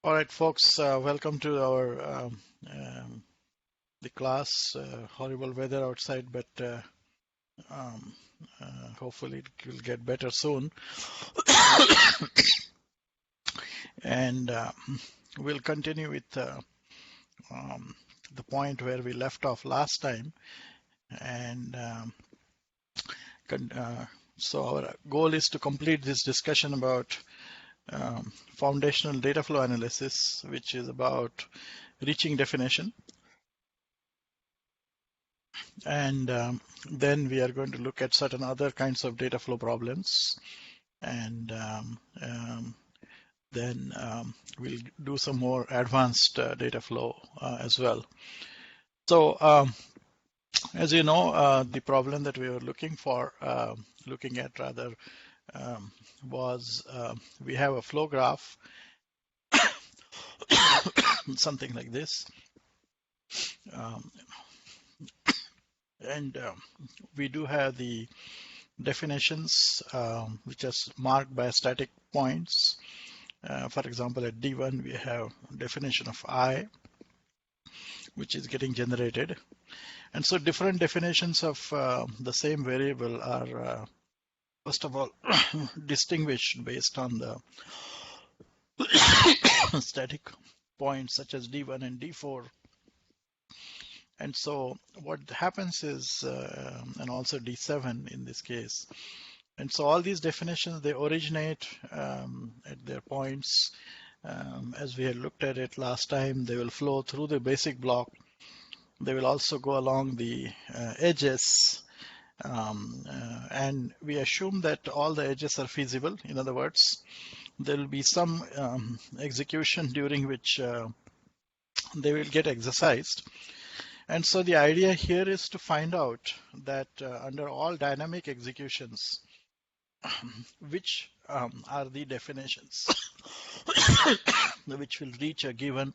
All right, folks, welcome to our the class. Horrible weather outside, but um, hopefully it will get better soon. And we'll continue with um, the point where we left off last time. And so our goal is to complete this discussion about foundational data flow analysis, which is about reaching definition. And then we are going to look at certain other kinds of data flow problems. And then we'll do some more advanced data flow as well. So as you know, the problem that we were looking at rather, was we have a flow graph, something like this. And we do have the definitions which are marked by static points. For example, at D1, we have definition of I, which is getting generated. And so different definitions of the same variable are, first of all, distinguished based on the static points such as D1 and D4. And so what happens is, and also D7 in this case, and so all these definitions, they originate at their points. As we had looked at it last time, they will flow through the basic block. They will also go along the edges. And we assume that all the edges are feasible. In other words, there will be some execution during which they will get exercised. And so the idea here is to find out that under all dynamic executions, which are the definitions which will reach a given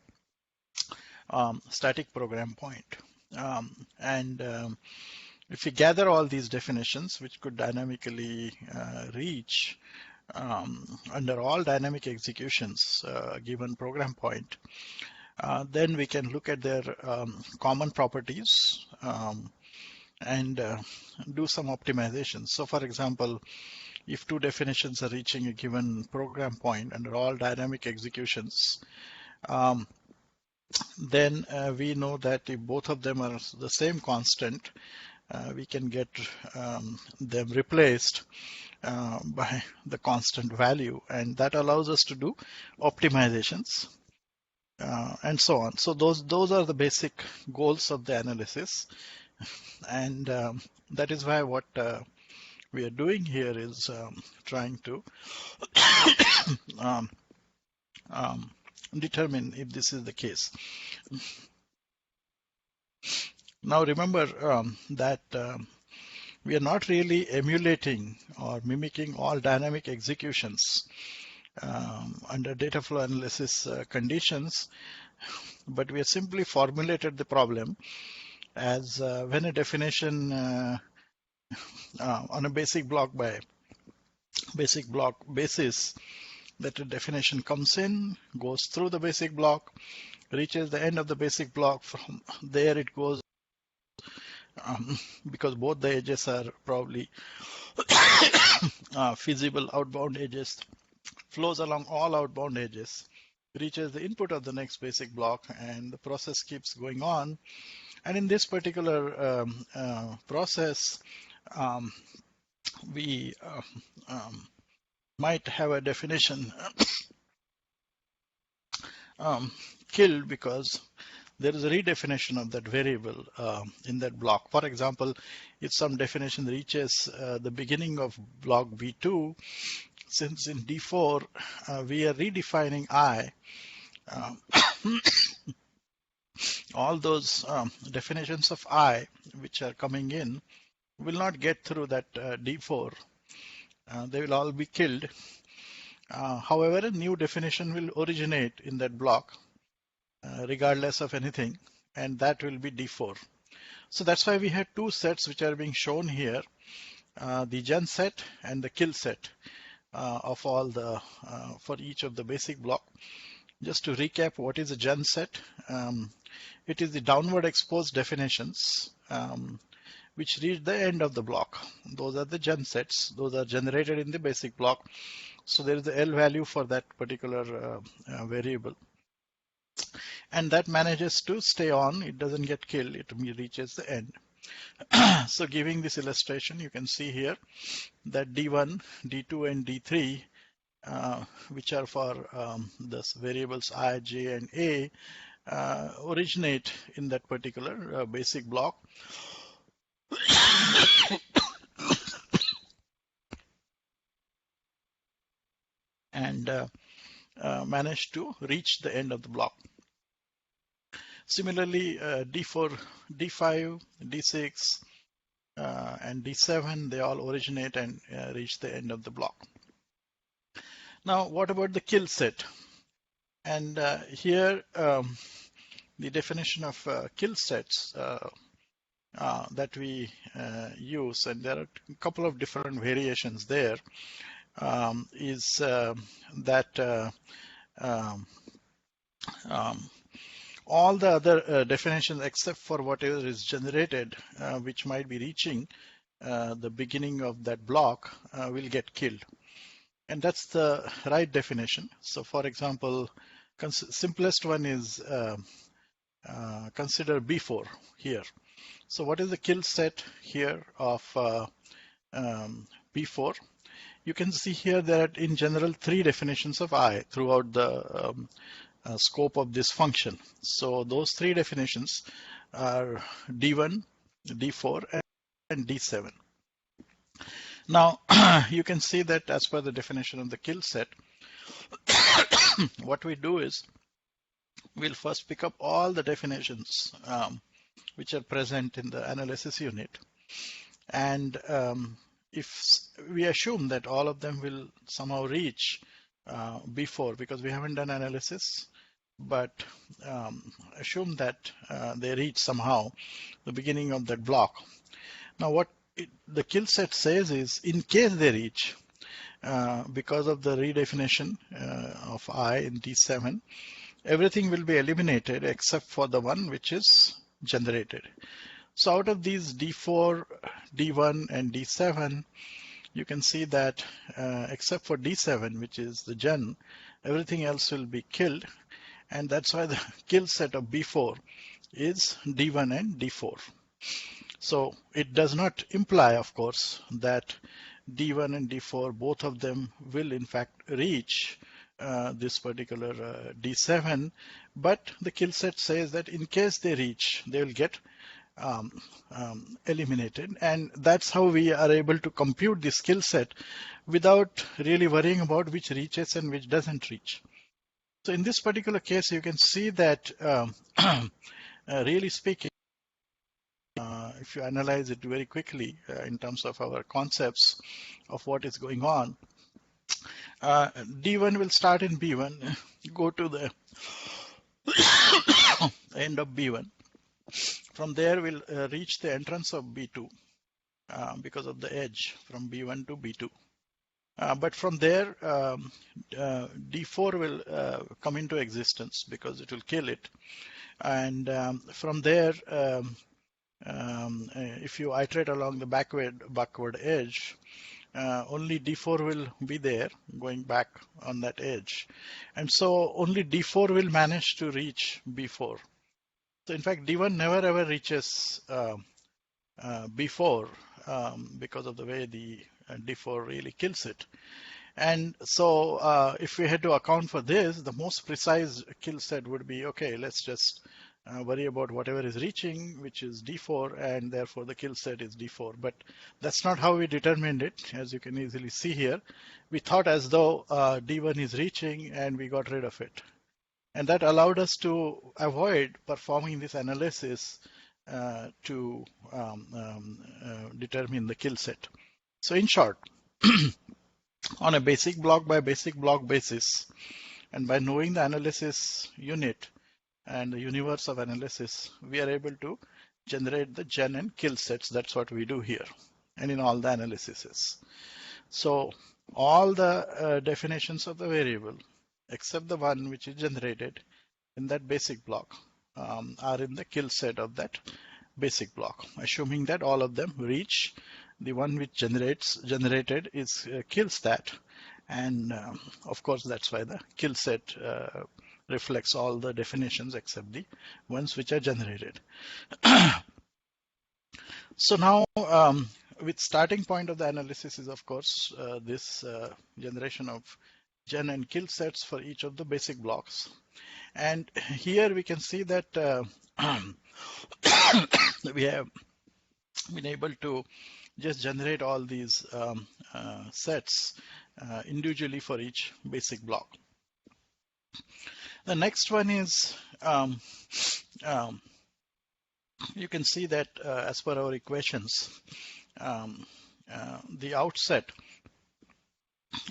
static program point. If we gather all these definitions, which could dynamically reach under all dynamic executions a given program point, then we can look at their common properties and do some optimizations. So for example, if two definitions are reaching a given program point under all dynamic executions, then we know that if both of them are the same constant, we can get them replaced by the constant value, and that allows us to do optimizations and so on. So those are the basic goals of the analysis, and that is why what we are doing here is trying to determine if this is the case. Now remember that we are not really emulating or mimicking all dynamic executions under data flow analysis conditions, but we have simply formulated the problem as when a definition on a basic block basis, that a definition comes in, goes through the basic block, reaches the end of the basic block. From there it goes, because both the edges are probably feasible outbound edges, flows along all outbound edges, reaches the input of the next basic block, and the process keeps going on. And in this particular process, we might have a definition killed because there is a redefinition of that variable in that block. For example, if some definition reaches the beginning of block B2, since in D4 we are redefining I, all those definitions of I which are coming in will not get through that D4. They will all be killed. However, a new definition will originate in that block regardless of anything, and that will be D4. So that's why we had two sets which are being shown here, the gen set and the kill set of all the for each of the basic block. Just to recap, what is a gen set? It is the downward exposed definitions which reach the end of the block. Those are the gen sets. Those are generated in the basic block. So there is the L value for that particular variable. And that manages to stay on. It doesn't get killed. It reaches the end. So giving this illustration, you can see here that D1, D2, and D3, which are for the variables I, J, and A, originate in that particular basic block. And manage to reach the end of the block. Similarly, D4, D5, D6, and D7, they all originate and reach the end of the block. Now, what about the kill set? And here, the definition of kill sets that we use, and there are a couple of different variations there, is that all the other definitions except for whatever is generated, which might be reaching the beginning of that block, will get killed. And that's the right definition. So for example, simplest one is consider B4 here. So what is the kill set here of B4? You can see here there are in general 3 definitions of I throughout the scope of this function. So those 3 definitions are D1, D4, and D7. Now you can see that as per the definition of the kill set, what we do is we'll first pick up all the definitions which are present in the analysis unit, and if we assume that all of them will somehow reach B4, because we haven't done analysis, but assume that they reach somehow the beginning of that block. Now what the kill set says is, in case they reach, because of the redefinition of I in D7, everything will be eliminated except for the one which is generated. So out of these D4, D1, and D7, you can see that except for D7, which is the gen, everything else will be killed. And that's why the kill set of B4 is D1 and D4. So it does not imply, of course, that D1 and D4, both of them will in fact reach this particular D7, but the kill set says that in case they reach, they will get eliminated. And that's how we are able to compute this skill set without really worrying about which reaches and which doesn't reach. So in this particular case, you can see that really speaking, if you analyze it very quickly in terms of our concepts of what is going on, D1 will start in B1, go to the end of B1. From there, we'll reach the entrance of B2 because of the edge from B1 to B2. But from there, D4 will come into existence because it will kill it. And from there, if you iterate along the backward edge, only D4 will be there going back on that edge. And so only D4 will manage to reach B4. So in fact, D1 never ever reaches B4 because of the way the D4 really kills it. And so if we had to account for this, the most precise kill set would be, okay, let's just worry about whatever is reaching, which is D4, and therefore the kill set is D4. But that's not how we determined it, as you can easily see here. We thought as though D1 is reaching and we got rid of it. And that allowed us to avoid performing this analysis to determine the kill set. So in short, on a basic block by basic block basis, and by knowing the analysis unit and the universe of analysis, we are able to generate the gen and kill sets. That's what we do here and in all the analyses. So all the definitions of the variable except the one which is generated in that basic block are in the kill set of that basic block, assuming that all of them reach the one which generated is kills that, and of course that's why the kill set reflects all the definitions except the ones which are generated. So now with starting point of the analysis is of course this generation of gen and kill sets for each of the basic blocks, and here we can see that we have been able to just generate all these sets individually for each basic block. The next one is you can see that as per our equations, the outset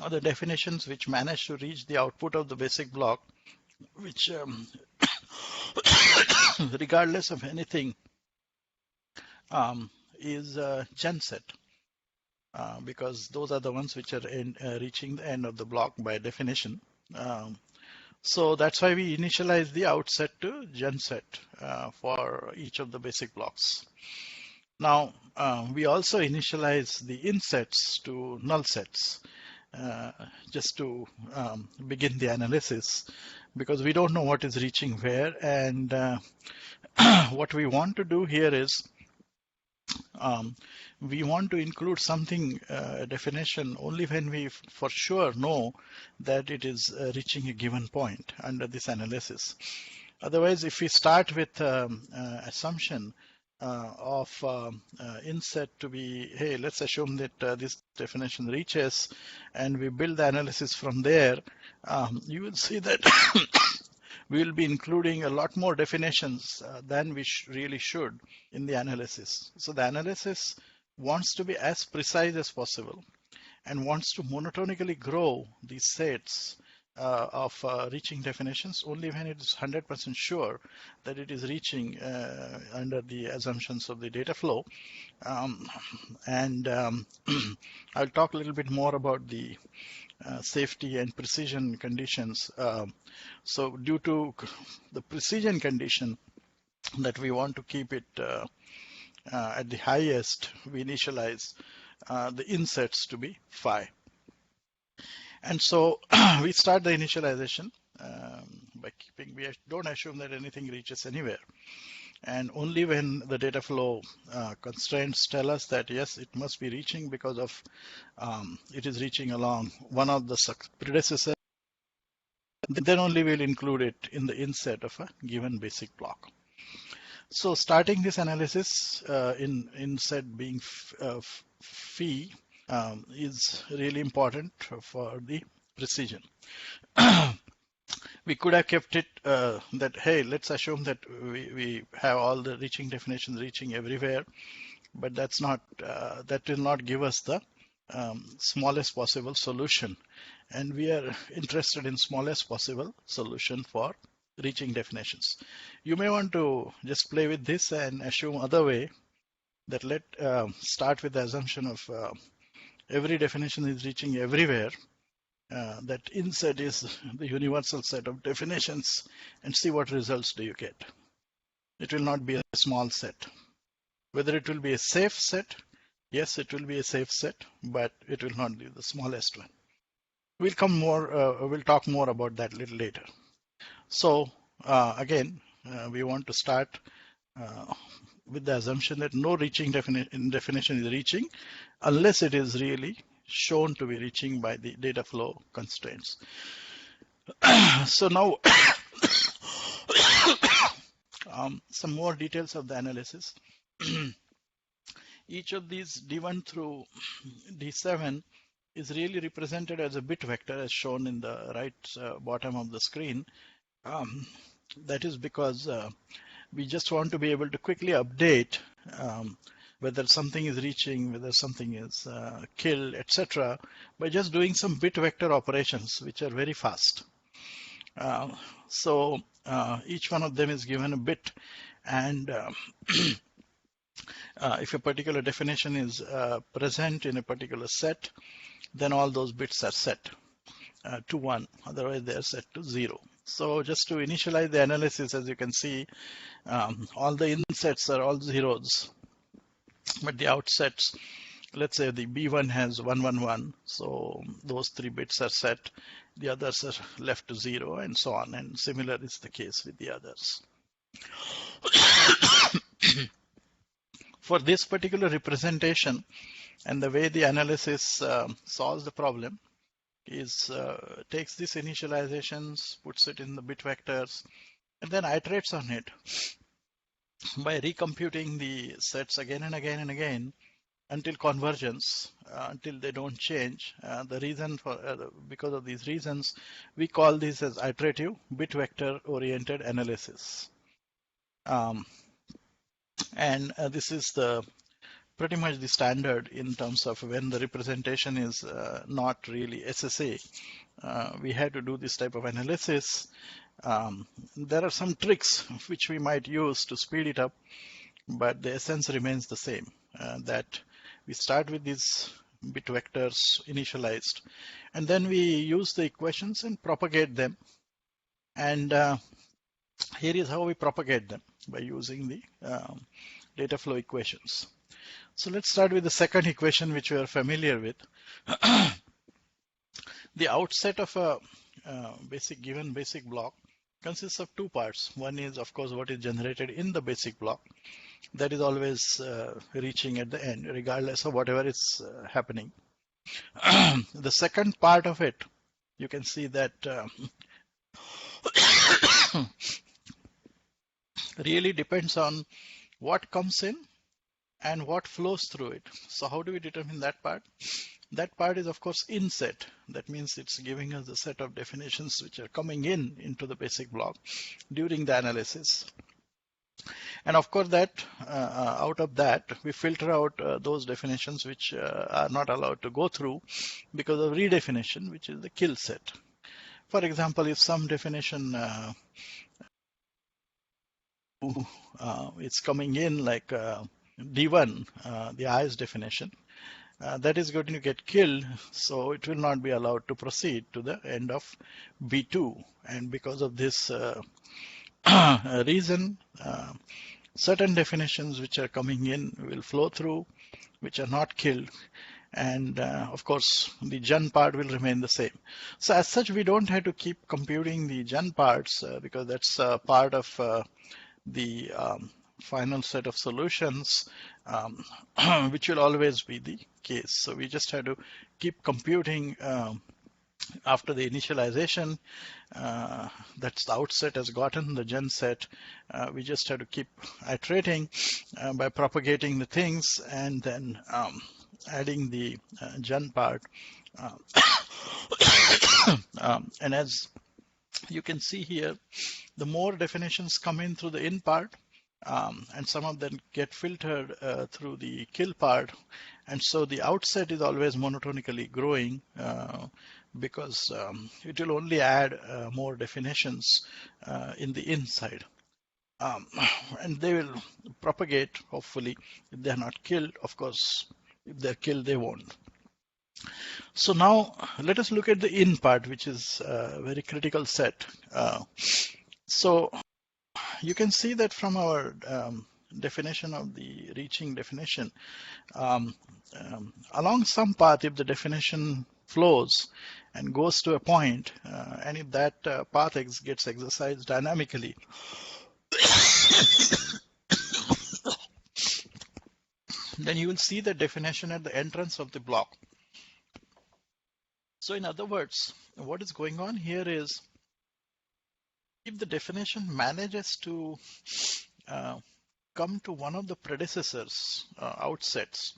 or the definitions which manage to reach the output of the basic block, which regardless of anything is gen set, because those are the ones which are reaching the end of the block by definition. So that's why we initialize the outset to gen set for each of the basic blocks. Now we also initialize the insets to null sets just to begin the analysis, because we don't know what is reaching where, and what we want to do here is we want to include something definition only when we for sure know that it is reaching a given point under this analysis. Otherwise, if we start with assumption of inset to be, hey, let's assume that this definition reaches, and we build the analysis from there, you will see that we will be including a lot more definitions than we really should in the analysis. So the analysis wants to be as precise as possible and wants to monotonically grow these sets of reaching definitions only when it is 100% sure that it is reaching under the assumptions of the data flow. I'll talk a little bit more about the safety and precision conditions. So due to the precision condition that we want to keep it at the highest, we initialize the insets to be phi. And so we start the initialization by keeping, we don't assume that anything reaches anywhere. And only when the data flow constraints tell us that yes, it must be reaching because of it is reaching along one of the predecessors, then only we'll include it in the inset of a given basic block. So starting this analysis in inset being phi is really important for the precision. We could have kept it that, hey, let's assume that we have all the reaching definitions reaching everywhere, but that's not, that will not give us the smallest possible solution. And we are interested in smallest possible solution for reaching definitions. You may want to just play with this and assume other way, that let start with the assumption of every definition is reaching everywhere. That inset is the universal set of definitions, and see what results do you get. It will not be a small set. Whether it will be a safe set, yes, it will be a safe set, but it will not be the smallest one. We'll talk more about that a little later. So again, we want to start with the assumption that no reaching definition is reaching unless it is really shown to be reaching by the data flow constraints. So now some more details of the analysis. Each of these D1 through D7 is really represented as a bit vector as shown in the right bottom of the screen. That is because we just want to be able to quickly update whether something is reaching, whether something is killed, etc., by just doing some bit vector operations, which are very fast. So each one of them is given a bit, and if a particular definition is present in a particular set, then all those bits are set. to 1, otherwise they are set to 0. So just to initialize the analysis, as you can see, all the insets are all zeros, but the outsets, let's say the B1 has 111, so those 3 bits are set, the others are left to 0, and so on, and similar is the case with the others. For this particular representation and the way the analysis solves the problem is takes these initializations, puts it in the bit vectors, and then iterates on it by recomputing the sets again and again and again until convergence, until they don't change. The reason for because of these reasons, we call this as iterative bit vector oriented analysis. And this is the pretty much the standard in terms of when the representation is not really SSA. We had to do this type of analysis. There are some tricks which we might use to speed it up, but the essence remains the same, that we start with these bit vectors initialized, and then we use the equations and propagate them. And here is how we propagate them, by using the data flow equations. So let's start with the second equation, which we are familiar with. The outset of a given basic block consists of 2 parts. One is, of course, what is generated in the basic block. That is always reaching at the end, regardless of whatever is happening. The second part of it, you can see that really depends on what comes in and what flows through it. So how do we determine that part? That part is, of course, inset. That means it's giving us a set of definitions which are coming in into the basic block during the analysis. And of course, that out of that, we filter out those definitions which are not allowed to go through because of redefinition, which is the kill set. For example, if some definition is coming in like D1, the highest definition, that is going to get killed, so it will not be allowed to proceed to the end of B2. And because of this reason, certain definitions which are coming in will flow through, which are not killed. And of course, the Ch1 part will remain the same. So as such, we don't have to keep computing the Ch1 parts because that's part of the final set of solutions, which will always be the case. So we just have to keep computing after the initialization. That's the outset has gotten the Ch1 set. We just have to keep iterating by propagating the things and then adding the Ch1 part. And as you can see here, the more definitions come in through the in part, and some of them get filtered through the kill part. And so the outset is always monotonically growing because it will only add more definitions in the inside. And they will propagate, hopefully, if they're not killed. Of course, if they're killed, they won't. So now let us look at the in part, which is a very critical set. So you can see that from our definition of the reaching definition, along some path, if the definition flows and goes to a point, and if that path gets exercised dynamically, then you will see the definition at the entrance of the block. So in other words, what is going on here is, if the definition manages to come to one of the predecessors outsets,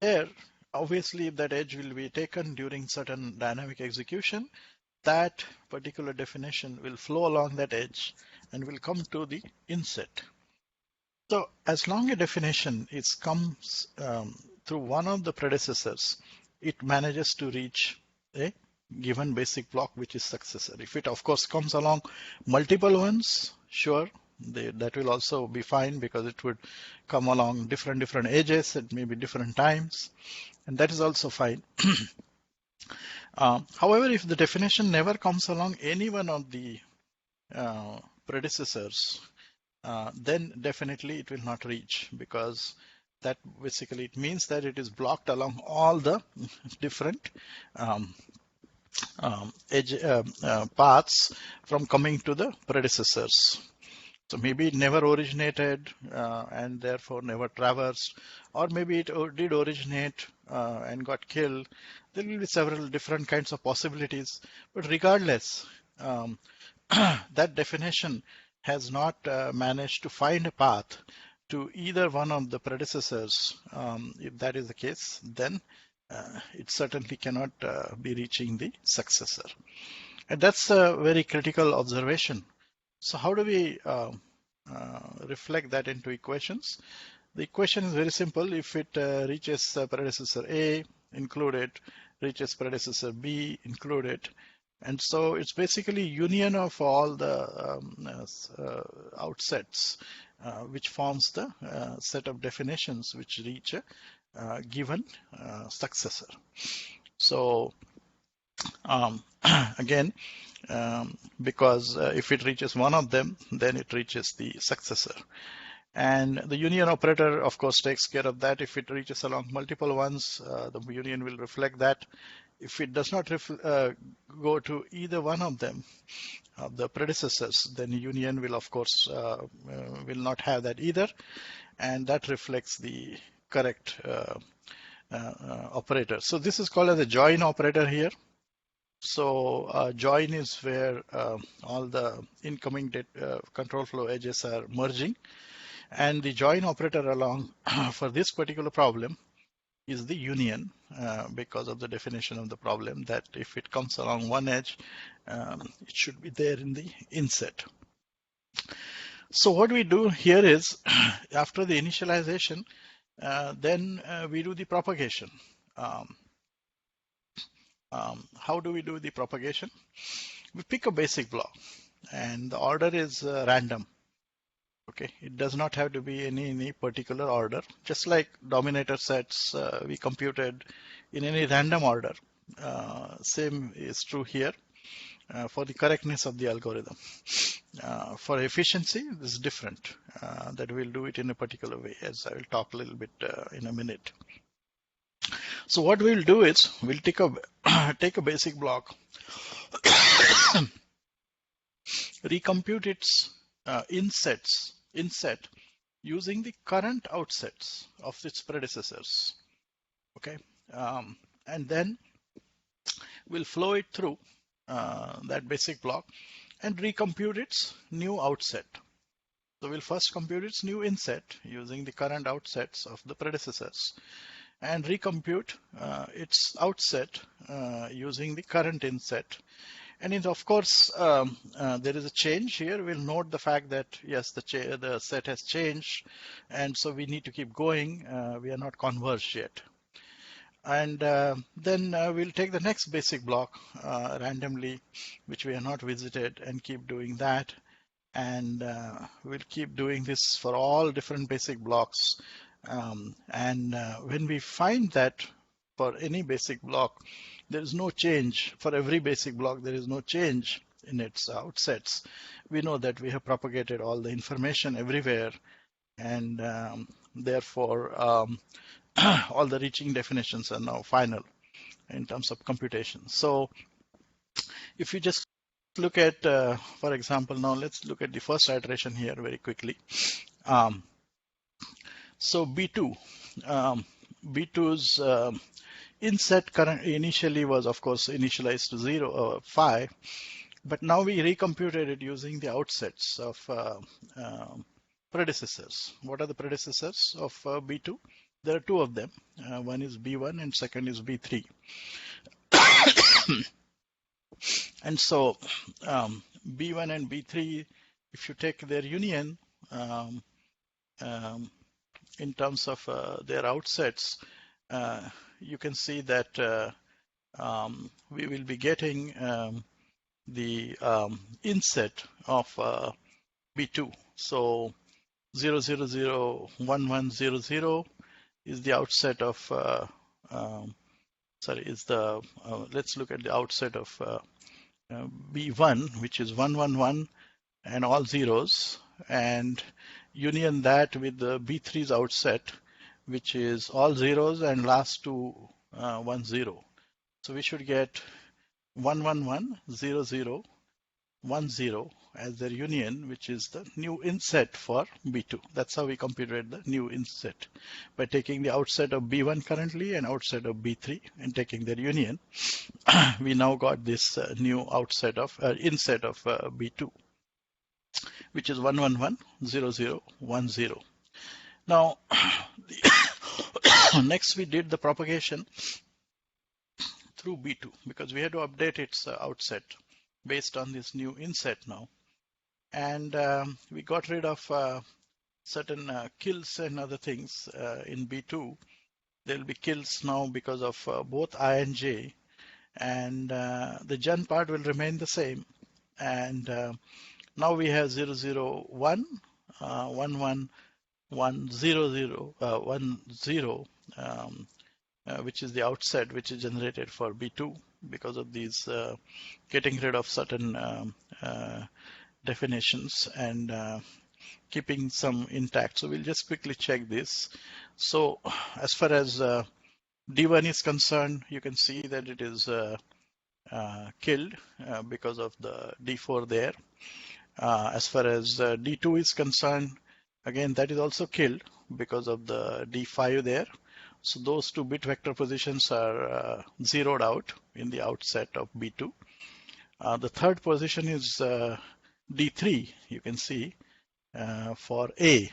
there, obviously, if that edge will be taken during certain dynamic execution, that particular definition will flow along that edge and will come to the inset. So as long as a definition comes through one of the predecessors, it manages to reach a given basic block which is successor. If it, of course, comes along multiple ones, sure, that will also be fine, because it would come along different edges at maybe different times, and that is also fine. However, if the definition never comes along any one of the predecessors, then definitely it will not reach, because that basically it means that it is blocked along all the different edge paths from coming to the predecessors. So maybe it never originated and therefore never traversed, or maybe it did originate and got killed. There will be several different kinds of possibilities, but regardless, that definition has not managed to find a path to either one of the predecessors. If that is the case, then it certainly cannot be reaching the successor. And that's a very critical observation. So how do we reflect that into equations? The equation is very simple. If it reaches predecessor A, include it, reaches predecessor B, include it. And so it's basically union of all the outsets, which forms the set of definitions which reach a given successor. So again, because if it reaches one of them, then it reaches the successor. And the union operator, of course, takes care of that. If it reaches along multiple ones, the union will reflect that. If it does not go to either one of them, the predecessors, then union will, of course, will not have that either. And that reflects the correct operator. So this is called as a join operator here. So join is where all the incoming control flow edges are merging. And the join operator along for this particular problem is the union, because of the definition of the problem, that if it comes along one edge, it should be there in the inset. So what we do here is, after the initialization, then we do the propagation. How do we do the propagation? We pick a basic block, and the order is random. Okay, it does not have to be any particular order. Just like dominator sets, we computed in any random order. Same is true here for the correctness of the algorithm. For efficiency, this is different. That we'll do it in a particular way, as I will talk a little bit in a minute. So what we'll do is we'll take a basic block, recompute its inset using the current outsets of its predecessors. Okay, and then we'll flow it through that basic block and recompute its new outset. So we'll first compute its new inset using the current outsets of the predecessors, and recompute its outset using the current inset. And of course, there is a change here. We'll note the fact that, yes, the set has changed, and so we need to keep going. We are not converged yet. And then we'll take the next basic block randomly, which we have not visited, and keep doing that. And we'll keep doing this for all different basic blocks. And when we find that for any basic block, there is no change. For every basic block, there is no change in its outsets. We know that we have propagated all the information everywhere, and therefore all the reaching definitions are now final in terms of computation. So if you just look at, for example, now let's look at the first iteration here very quickly. So B2, B2's inset current initially was, of course, initialized to 5, but now we recomputed it using the outsets of predecessors. What are the predecessors of B2? There are two of them. One is B1 and second is B3. And so B1 and B3, if you take their union in terms of their outsets, you can see that we will be getting the inset of B2. So 0001100 is the outset of sorry, is the, let's look at the outset of B1, which is 111 and all zeros, and union that with the B3's outset, which is all zeros and last two 10. So we should get 111, 00, 10 as their union, which is the new inset for B2. That's how we computed the new inset, by taking the outset of B1 currently and outset of B3 and taking their union. We now got this new outset of inset of B2, which is 111, 00, 10. Now, next we did the propagation through B2 because we had to update its outset based on this new inset now. And we got rid of certain kills and other things in B2. There will be kills now because of both I and J, and the gen part will remain the same. And now we have 001, 11, 100, 10, which is the outset which is generated for B2 because of these getting rid of certain definitions and keeping some intact. So we'll just quickly check this. So as far as D1 is concerned, you can see that it is killed because of the D4 there. As far as D2 is concerned, again, that is also killed because of the D5 there. So those two bit vector positions are zeroed out in the outset of B2. The third position is D3, you can see, for A.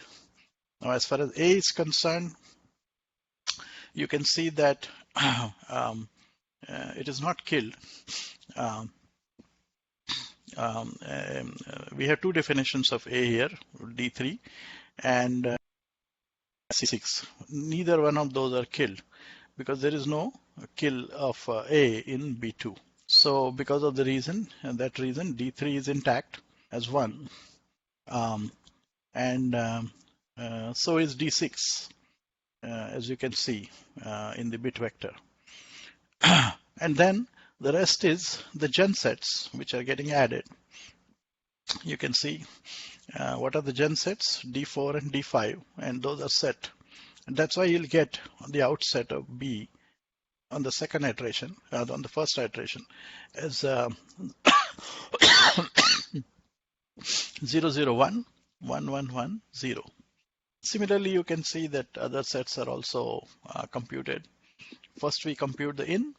Now, as far as A is concerned, you can see that it is not killed. We have two definitions of A here, D3 and C6. Neither one of those are killed because there is no kill of A in B2. So because of the reason, and that reason, D3 is intact as 1. So is D6, as you can see in the bit vector. And then the rest is the gen sets which are getting added. You can see what are the gen sets, D4 and D5, and those are set. And that's why you'll get the outset of B on the second iteration, on the first iteration, as 001, 111, 0. Similarly, you can see that other sets are also computed. First, we compute the in,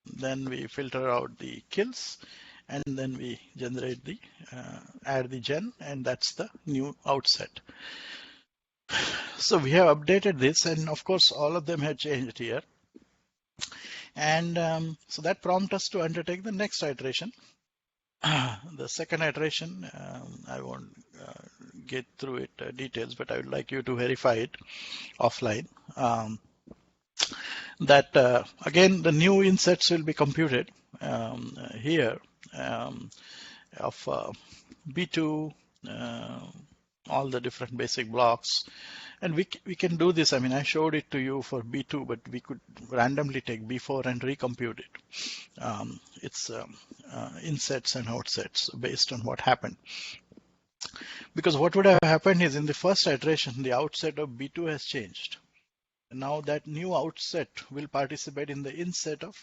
then we filter out the kills, and then we generate the add the gen, and that's the new outset. So we have updated this, and of course all of them have changed here. And so that prompts us to undertake the next iteration. The second iteration, I won't get through it details, but I would like you to verify it offline. That again, the new insets will be computed here of B2, all the different basic blocks. And we can do this. I mean, I showed it to you for B2, but we could randomly take B4 and recompute it. It's insets and outsets based on what happened. Because what would have happened is in the first iteration, the outset of B2 has changed. Now that new outset will participate in the inset of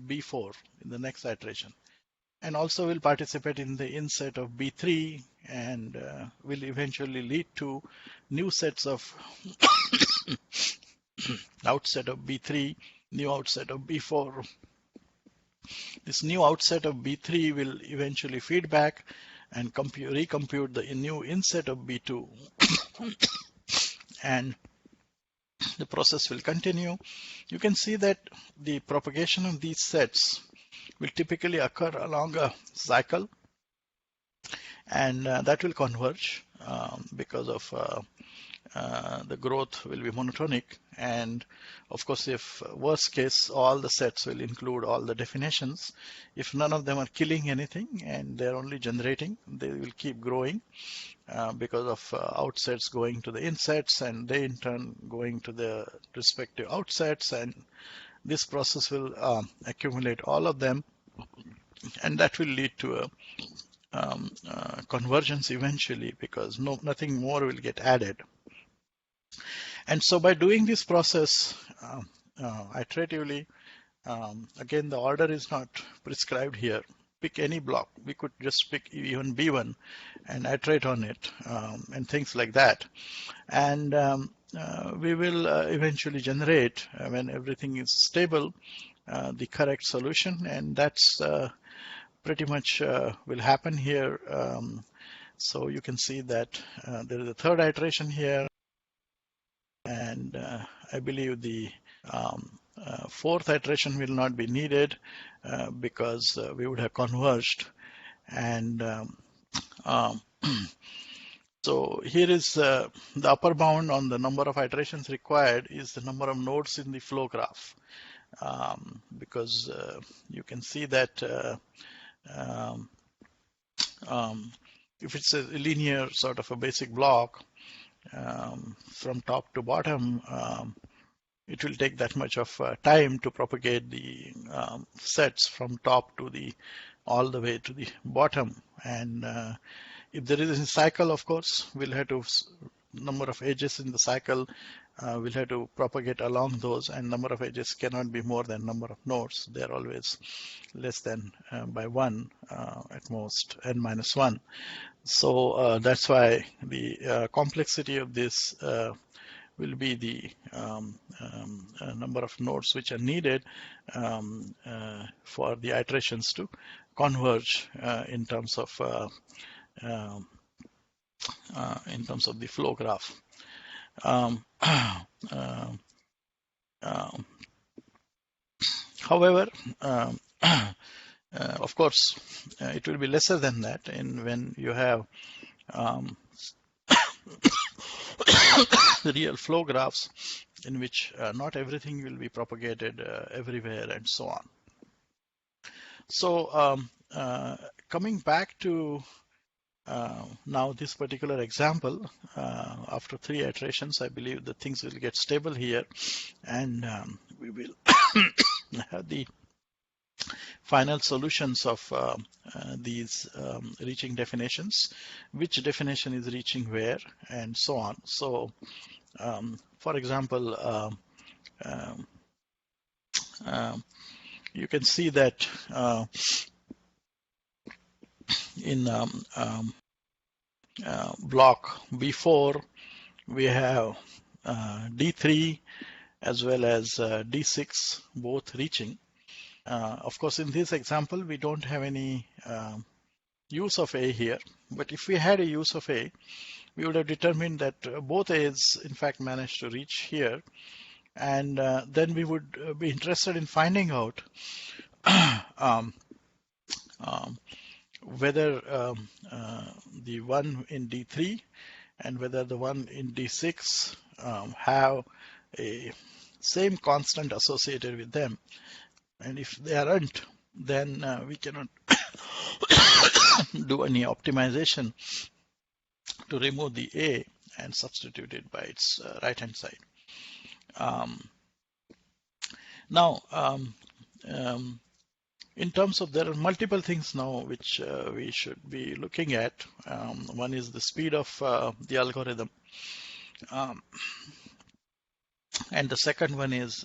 B4 in the next iteration, and also will participate in the inset of B3, and will eventually lead to new sets of outset of B3, new outset of B4. This new outset of B3 will eventually feed back and recompute the new inset of B2. And the process will continue. You can see that the propagation of these sets will typically occur along a cycle, and that will converge because of the growth will be monotonic. And of course, if worst case, all the sets will include all the definitions. If none of them are killing anything and they're only generating, they will keep growing because of outsets going to the insets, and they in turn going to the respective outsets, and this process will accumulate all of them, and that will lead to a convergence eventually, because nothing more will get added. And so by doing this process iteratively, again, the order is not prescribed here. Pick any block. We could just pick even B1 and iterate on it, and things like that. And we will eventually generate, when everything is stable, the correct solution. And that's pretty much will happen here. So you can see that there is a third iteration here. And I believe the fourth iteration will not be needed because we would have converged. And so here is the upper bound on the number of iterations required is the number of nodes in the flow graph, because you can see that if it's a linear sort of a basic block, from top to bottom, it will take that much of time to propagate the sets from top to all the way to the bottom. And if there is a cycle, of course, we'll have to number of edges in the cycle, we'll have to propagate along those, and number of edges cannot be more than number of nodes. They're always less than by 1, at most n minus 1. So that's why the complexity of this will be the number of nodes which are needed for the iterations to converge in terms of the flow graph. However, of course, it will be lesser than that when you have real flow graphs in which not everything will be propagated everywhere and so on. So coming back to now this particular example, after 3 iterations, I believe that things will get stable here, and we will have the final solutions of these reaching definitions, which definition is reaching where, and so on. So, for example, you can see that in block B4, we have D3 as well as D6 both reaching. Of course, in this example, we don't have any use of A here, but if we had a use of A, we would have determined that both A's in fact managed to reach here, and then we would be interested in finding out whether the one in D3 and whether the one in D6 have a same constant associated with them. And if they aren't, then we cannot do any optimization to remove the A and substitute it by its right-hand side. Now, in terms of, there are multiple things now which we should be looking at. One is the speed of the algorithm. And the second one is,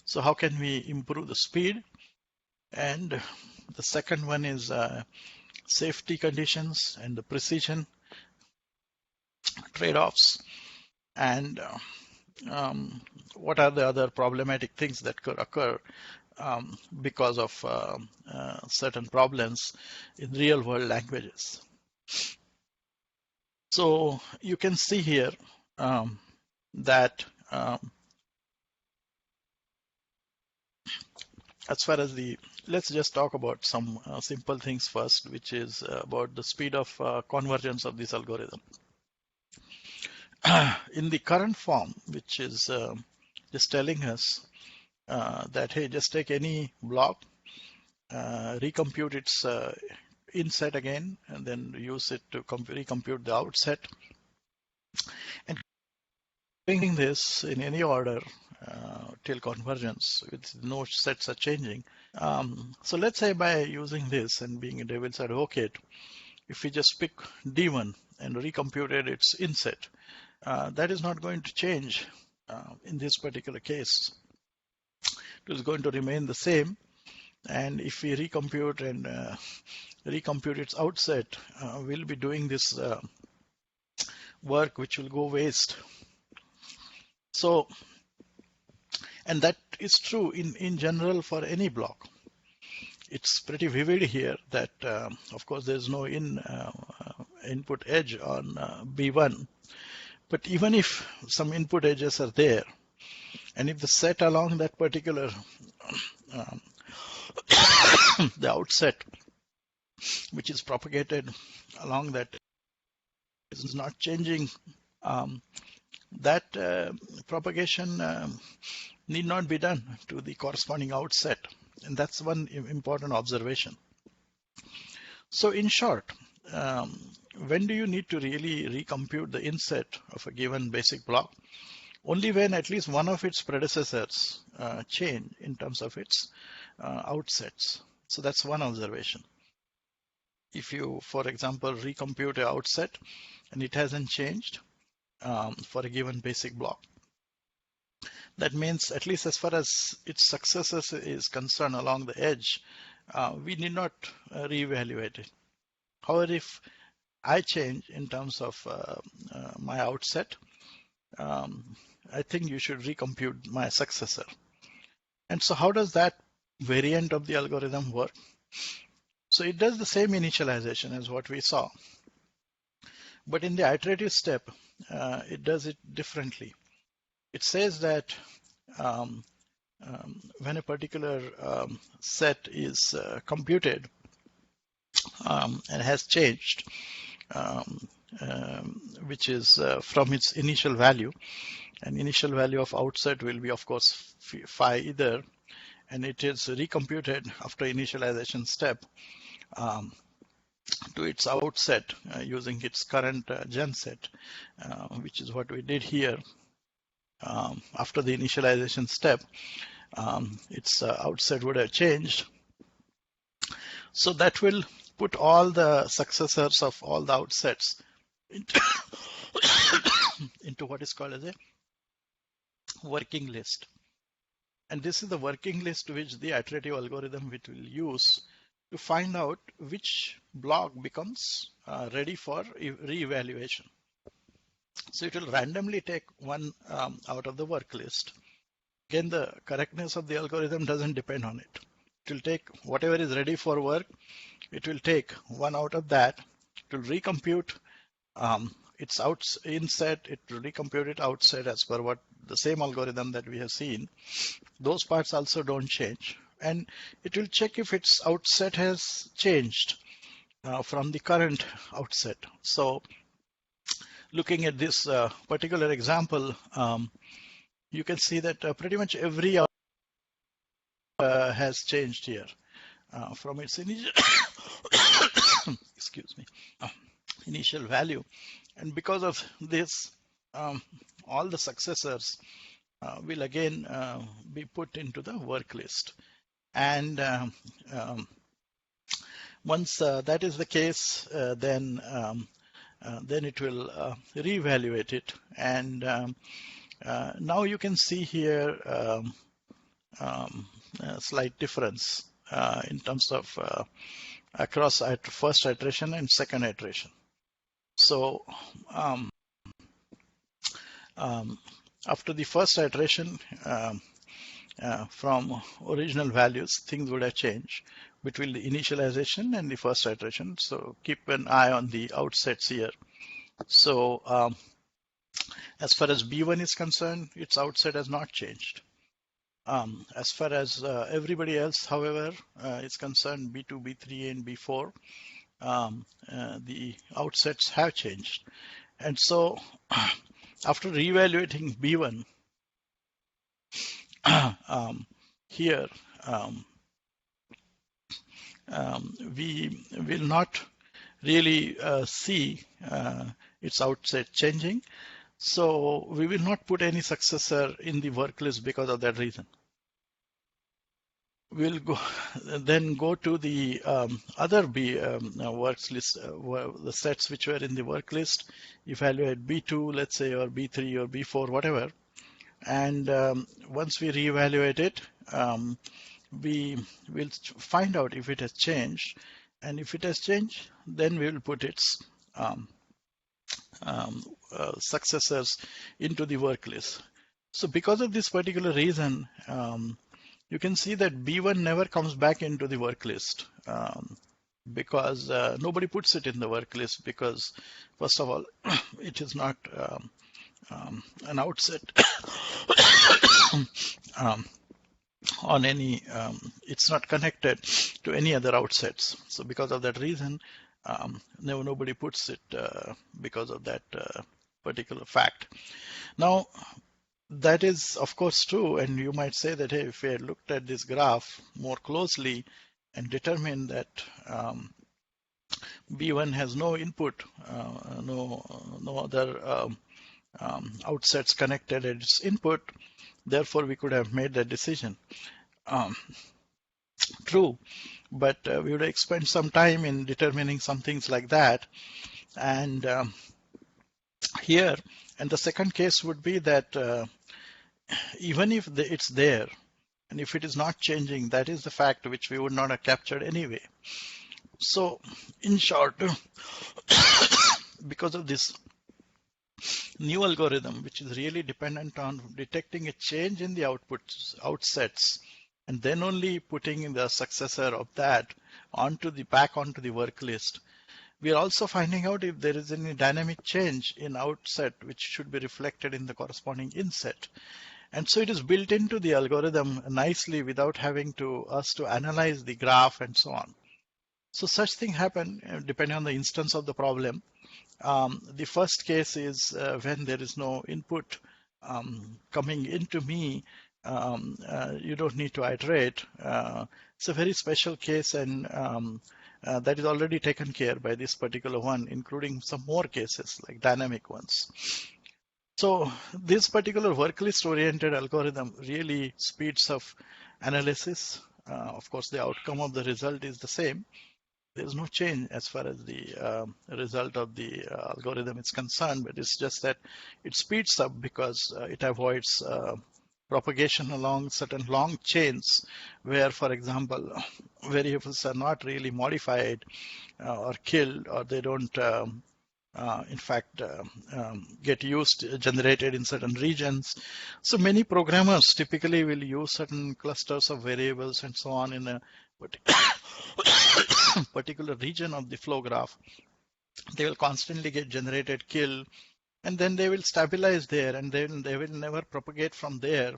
so how can we improve the speed? And the second one is safety conditions and the precision trade-offs. And what are the other problematic things that could occur because of certain problems in real-world languages. So you can see here that as far as let's just talk about some simple things first, which is about the speed of convergence of this algorithm. In the current form, which is just telling us that, hey, just take any block, recompute its inset again, and then use it to recompute the outset. And doing this in any order till convergence with no sets are changing. So let's say by using this and being a devil's advocate, if we just pick D1 and recomputed its inset, that is not going to change in this particular case. It is going to remain the same. And if we recompute and recompute its outset, we'll be doing this work which will go waste. So, and that is true in general for any block. It's pretty vivid here that, of course, there's no input edge on B1. But even if some input edges are there, and if the set along that particular the outset, which is propagated along that, is not changing, that propagation need not be done to the corresponding outset. And that's one important observation. So in short, when do you need to really recompute the inset of a given basic block? Only when at least one of its predecessors change in terms of its outsets. So that's one observation. If you, for example, recompute an outset and it hasn't changed for a given basic block, that means at least as far as its successors is concerned along the edge, we need not reevaluate it. However, if I change in terms of my outset, I think you should recompute my successor. And so how does that variant of the algorithm work? So it does the same initialization as what we saw, but in the iterative step, it does it differently. It says that when a particular set is computed and has changed, which is from its initial value, and initial value of outset will be, of course, phi either, and it is recomputed after initialization step to its outset using its current gen set, which is what we did here. After the initialization step, its outset would have changed. So that will put all the successors of all the outsets into what is called as a working list. And this is the working list which the iterative algorithm which will use to find out which block becomes ready for reevaluation. So it will randomly take one out of the work list. Again, the correctness of the algorithm doesn't depend on it. It will take whatever is ready for work. It will take one out of that. It will recompute its inset. It will recompute it outset as per what the same algorithm that we have seen. Those parts also don't change. And it will check if its outset has changed from the current outset. So looking at this particular example, you can see that pretty much every has changed here from its initial excuse me, initial value. And because of this, all the successors will again be put into the work list. And once that is the case, then it will reevaluate it. And now you can see here a slight difference in terms of across first iteration and second iteration. So after the first iteration, from original values, things would have changed between the initialization and the first iteration. So keep an eye on the outsets here. So as far as B1 is concerned, its outset has not changed. As far as everybody else, however, is concerned, B2, B3, and B4, the outsets have changed. And so after reevaluating B1, here we will not really see its outset changing. So we will not put any successor in the work list because of that reason. We'll then go to the other works list, the sets which were in the work list, evaluate B2, let's say, or B3 or B4, whatever. And once we reevaluate it, we will find out if it has changed. And if it has changed, then we will put its successors into the work list. So because of this particular reason, you can see that B1 never comes back into the work list because nobody puts it in the work list because, first of all, it is not an outset on any, it's not connected to any other outsets. So because of that reason, nobody puts it because of that particular fact. Now, that is, of course, true. And you might say that, hey, if we had looked at this graph more closely and determined that B1 has no input, no other outsets connected at its input, therefore we could have made that decision. True, but we would spend some time in determining some things like that. And here, and the second case would be that even if it's there, and if it is not changing, that is the fact which we would not have captured anyway. So in short, because of this new algorithm, which is really dependent on detecting a change in the outsets, and then only putting the successor of that back onto the work list, we are also finding out if there is any dynamic change in outset, which should be reflected in the corresponding inset. And so it is built into the algorithm nicely without having us to analyze the graph and so on. So such thing happen depending on the instance of the problem. The first case is when there is no input coming into me. You don't need to iterate. It's a very special case, and that is already taken care by this particular one, including some more cases like dynamic ones. So this particular work list oriented algorithm really speeds up analysis. Of course, the outcome of the result is the same. There's no change as far as the result of the algorithm is concerned, but it's just that it speeds up because it avoids propagation along certain long chains where, for example, variables are not really modified or killed, or they don't in fact get generated in certain regions. So many programmers typically will use certain clusters of variables and so on in a particular region of the flow graph. They will constantly get generated, killed, and then they will stabilize there, and then they will never propagate from there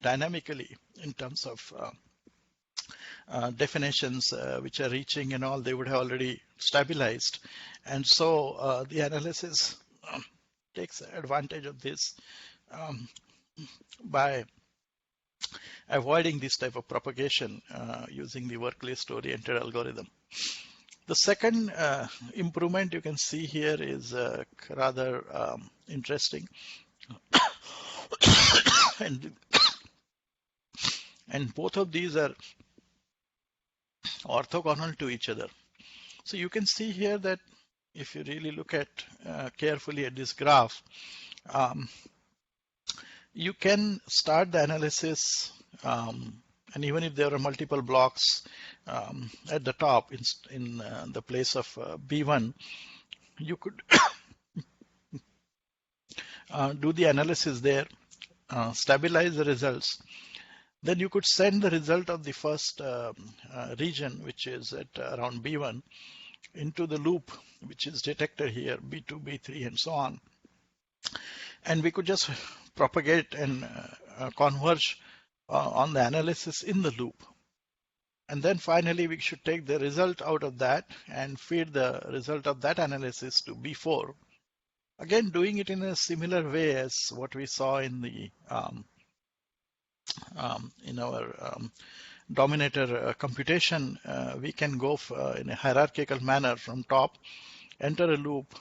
dynamically in terms of definitions which are reaching and all. They would have already stabilized. And so the analysis takes advantage of this by avoiding this type of propagation using the work list oriented algorithm. The second improvement you can see here is rather interesting. And both of these are orthogonal to each other. So you can see here that if you really look at carefully at this graph, you can start the analysis, and even if there are multiple blocks at the top in the place of B1, you could do the analysis there, stabilize the results. Then you could send the result of the first region, which is at around B1, into the loop, which is detected here, B2, B3, and so on. And we could just propagate and converge on the analysis in the loop. And then finally, we should take the result out of that and feed the result of that analysis to B4. Again, doing it in a similar way as what we saw in the in our dominator computation. We can go in a hierarchical manner from top enter a loop,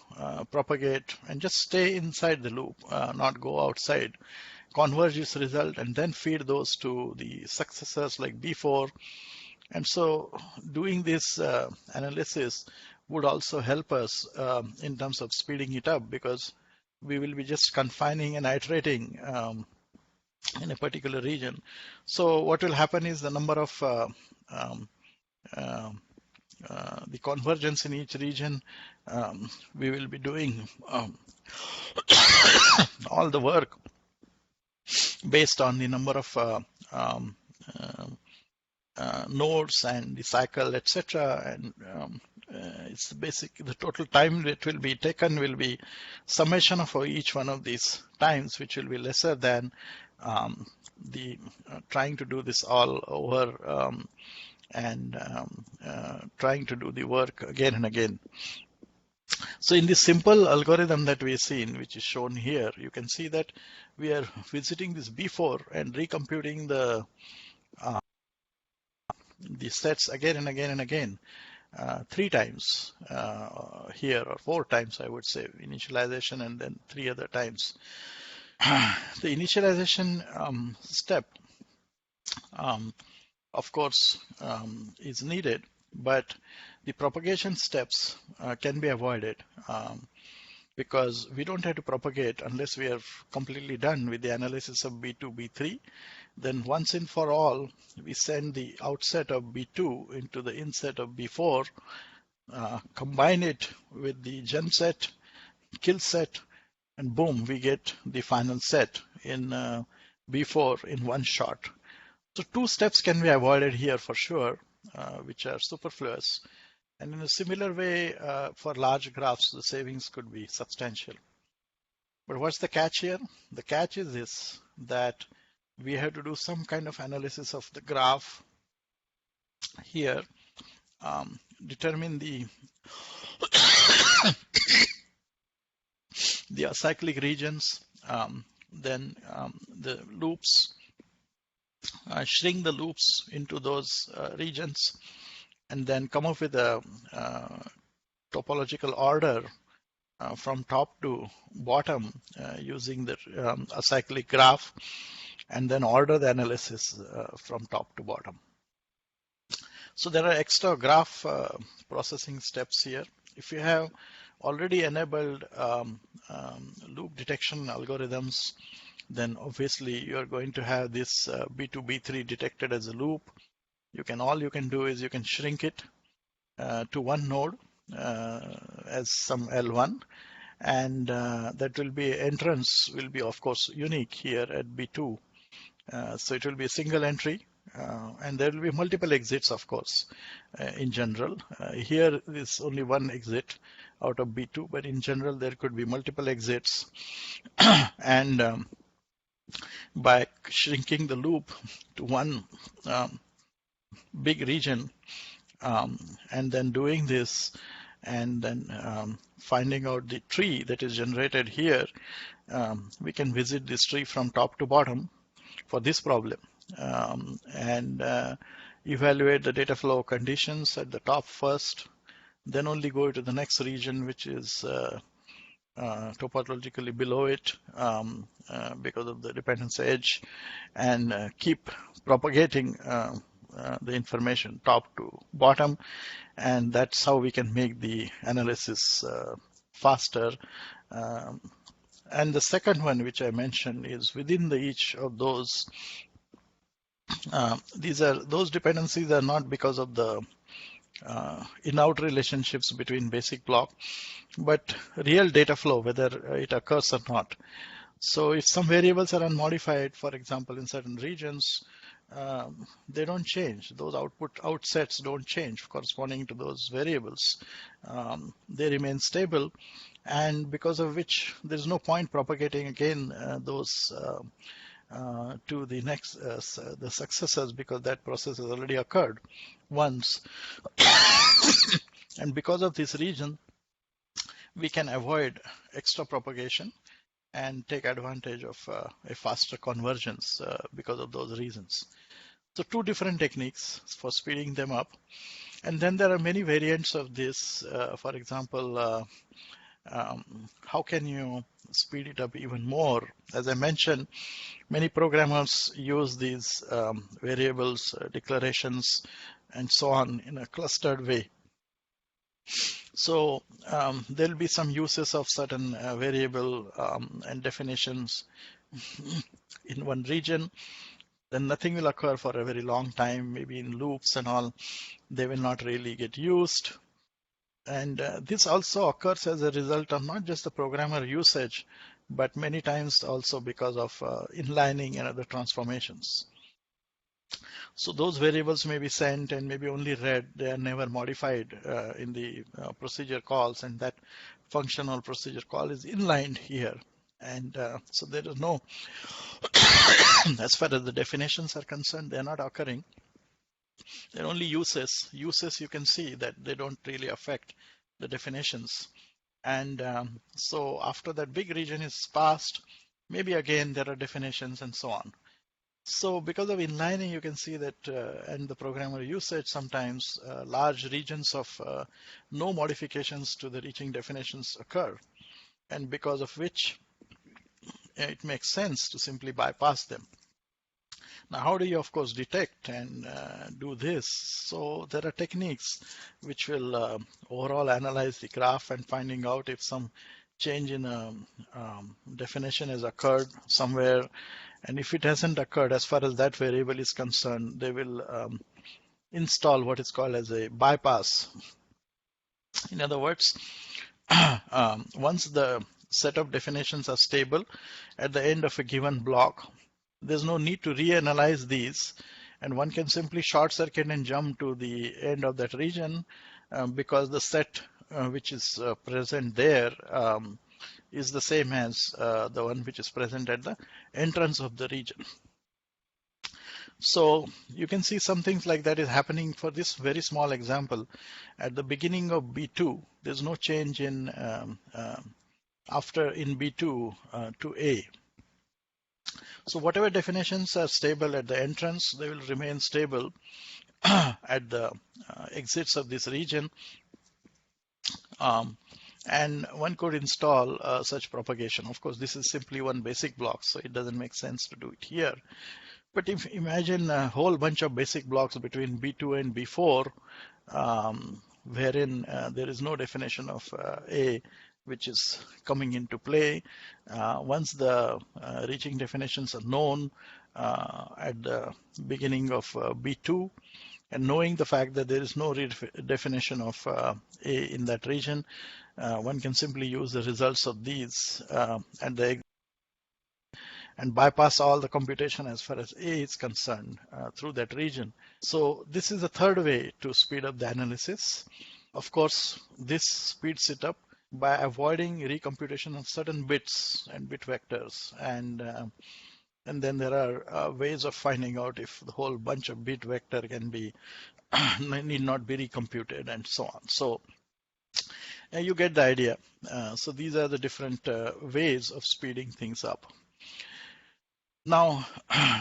propagate, and just stay inside the loop, not go outside, converge this result, and then feed those to the successors like before. And so doing this analysis would also help us in terms of speeding it up, because we will be just confining and iterating in a particular region. So what will happen is the number of um, uh, the convergence in each region, we will be doing all the work based on the number of um, nodes and the cycle, etc. And it's the total time that will be taken will be summation of each one of these times, which will be lesser than the trying to do this all over and trying to do the work again and again. So in this simple algorithm that we've seen, which is shown here, you can see that we are visiting this before and recomputing the sets again and again and again, 3 times here, or 4 times, I would say, initialization and then 3 other times. The initialization step, of course, is needed, but the propagation steps can be avoided because we don't have to propagate unless we are completely done with the analysis of B2, B3. Then once and for all, we send the outset of B2 into the inset of B4, combine it with the gen set, kill set, and boom, we get the final set in B4 in one shot. So 2 steps can be avoided here for sure, which are superfluous. And in a similar way, for large graphs, the savings could be substantial. But what's the catch here? The catch is this, that we have to do some kind of analysis of the graph here, determine the the acyclic regions, then the loops, shrink the loops into those regions, and then come up with a topological order from top to bottom using the acyclic graph, and then order the analysis from top to bottom. So there are extra graph processing steps here. If you have already enabled loop detection algorithms, then obviously you're going to have this B2, B3 detected as a loop. All you can do is you can shrink it to one node as some L1, and that will be entrance will be of course unique here at B2. So it will be a single entry, and there will be multiple exits, of course, in general. Here is only one exit out of B2, but in general there could be multiple exits. And by shrinking the loop to one big region, and then doing this, and then finding out the tree that is generated here, we can visit this tree from top to bottom for this problem, and evaluate the data flow conditions at the top first, then only go to the next region, which is topologically below it because of the dependence edge, and keep propagating the information top to bottom, and that's how we can make the analysis faster. And the second one, which I mentioned, is within each of those. Those dependencies are not because of the in-out relationships between basic block, but real data flow, whether it occurs or not. So if some variables are unmodified, for example, in certain regions, they don't change. Those outsets don't change corresponding to those variables. They remain stable, and because of which there's no point propagating again those to the next the successors, because that process has already occurred once. And because of this region, we can avoid extra propagation and take advantage of a faster convergence because of those reasons. So 2 different techniques for speeding them up. And then there are many variants of this. For example, how can you speed it up even more? As I mentioned, many programmers use these variables, declarations, and so on in a clustered way. So there'll be some uses of certain variable and definitions in one region. Then nothing will occur for a very long time, maybe in loops and all. They will not really get used. And this also occurs as a result of not just the programmer usage, but many times also because of inlining and other transformations. So those variables may be sent and maybe only read. They are never modified in the procedure calls, and that functional procedure call is inlined here. And so there is no, as far as the definitions are concerned, they're not occurring. They're only uses. Uses, you can see that they don't really affect the definitions. And so after that big region is passed, maybe again there are definitions and so on. So because of inlining, you can see that and the programmer usage, sometimes large regions of no modifications to the reaching definitions occur, and because of which it makes sense to simply bypass them. Now, how do you, of course, detect and do this? So there are techniques which will overall analyze the graph and finding out if some change in definition has occurred somewhere. And if it hasn't occurred, as far as that variable is concerned, they will install what is called as a bypass. In other words, once the set of definitions are stable at the end of a given block, there's no need to reanalyze these, and one can simply short circuit and jump to the end of that region because the set which is present there is the same as the one which is present at the entrance of the region. So you can see some things like that is happening for this very small example. At the beginning of B2, there's no change in after in B2 to A. So whatever definitions are stable at the entrance, they will remain stable at the exits of this region. And one could install such propagation. Of course, this is simply one basic block, so it doesn't make sense to do it here. But if imagine a whole bunch of basic blocks between B2 and B4, wherein there is no definition of A, which is coming into play. Once the reaching definitions are known at the beginning of B2, and knowing the fact that there is no definition of A in that region, one can simply use the results of these at the and bypass all the computation as far as A is concerned through that region. So this is the third way to speed up the analysis. Of course, this speeds it up by avoiding recomputation of certain bits and bit vectors, and then there are ways of finding out if the whole bunch of bit vector can be need not be recomputed and so on. So you get the idea. So these are the different ways of speeding things up. Now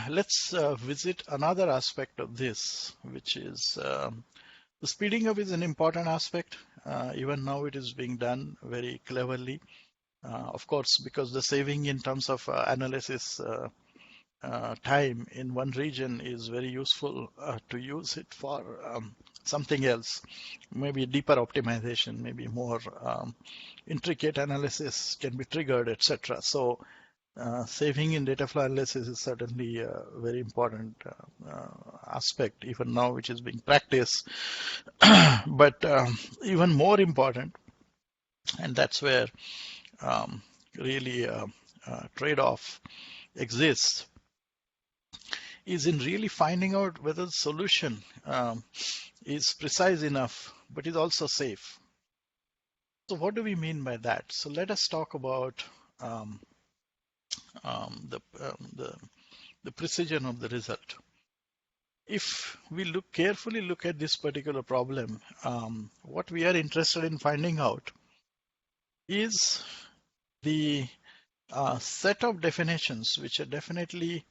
let's visit another aspect of this, which is the speeding up is an important aspect. Even now it is being done very cleverly. Of course, because the saving in terms of analysis time in one region is very useful to use it for something else, maybe deeper optimization, maybe more intricate analysis can be triggered, etc. So saving in data flow analysis is certainly a very important aspect, even now, which is being practiced. But even more important, and that's where really trade-off exists, is in really finding out whether the solution is precise enough, but is also safe. So what do we mean by that? So let us talk about the precision of the result. If we carefully look at this particular problem, what we are interested in finding out is the set of definitions, which are definitely,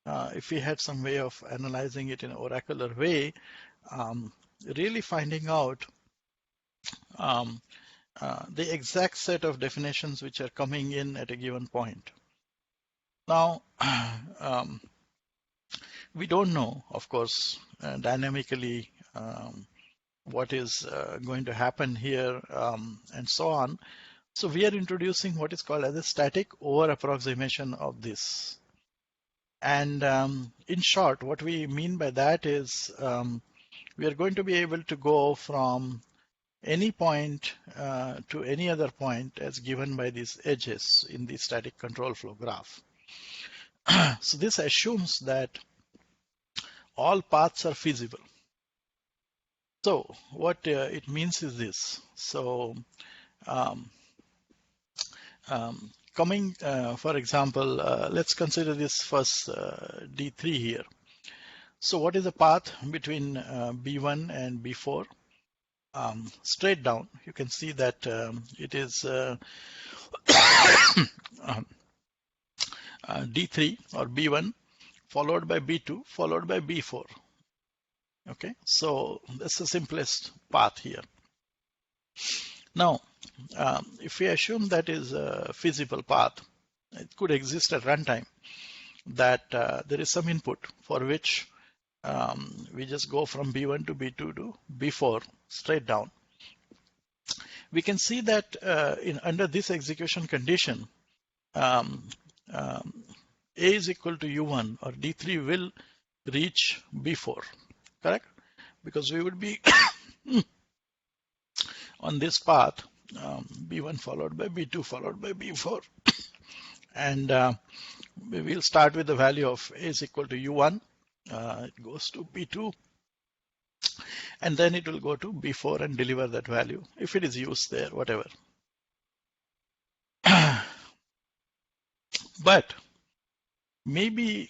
if we had some way of analyzing it in an oracular way, really finding out um, the exact set of definitions which are coming in at a given point. Now, um, we don't know, of course, dynamically what is going to happen here and so on. So we are introducing what is called as a static over approximation of this. And in short, what we mean by that is we are going to be able to go from any point to any other point as given by these edges in the static control flow graph. So this assumes that all paths are feasible. So what it means is this. So um, coming, for example, let's consider this first D3 here. So what is the path between B1 and B4? Straight down, you can see that it is D3 or B1 followed by B2 followed by B4. Okay, so that's the simplest path here. Now, if we assume that is a feasible path, it could exist at runtime, that there is some input for which we just go from B1 to B2 to B4 straight down. We can see that under this execution condition, A is equal to U1 or D3 will reach B4, correct? Because we would be on this path, B1 followed by B2 followed by B4. And we will start with the value of A is equal to U1. It goes to B2. And then it will go to B4 and deliver that value if it is used there, whatever. But maybe,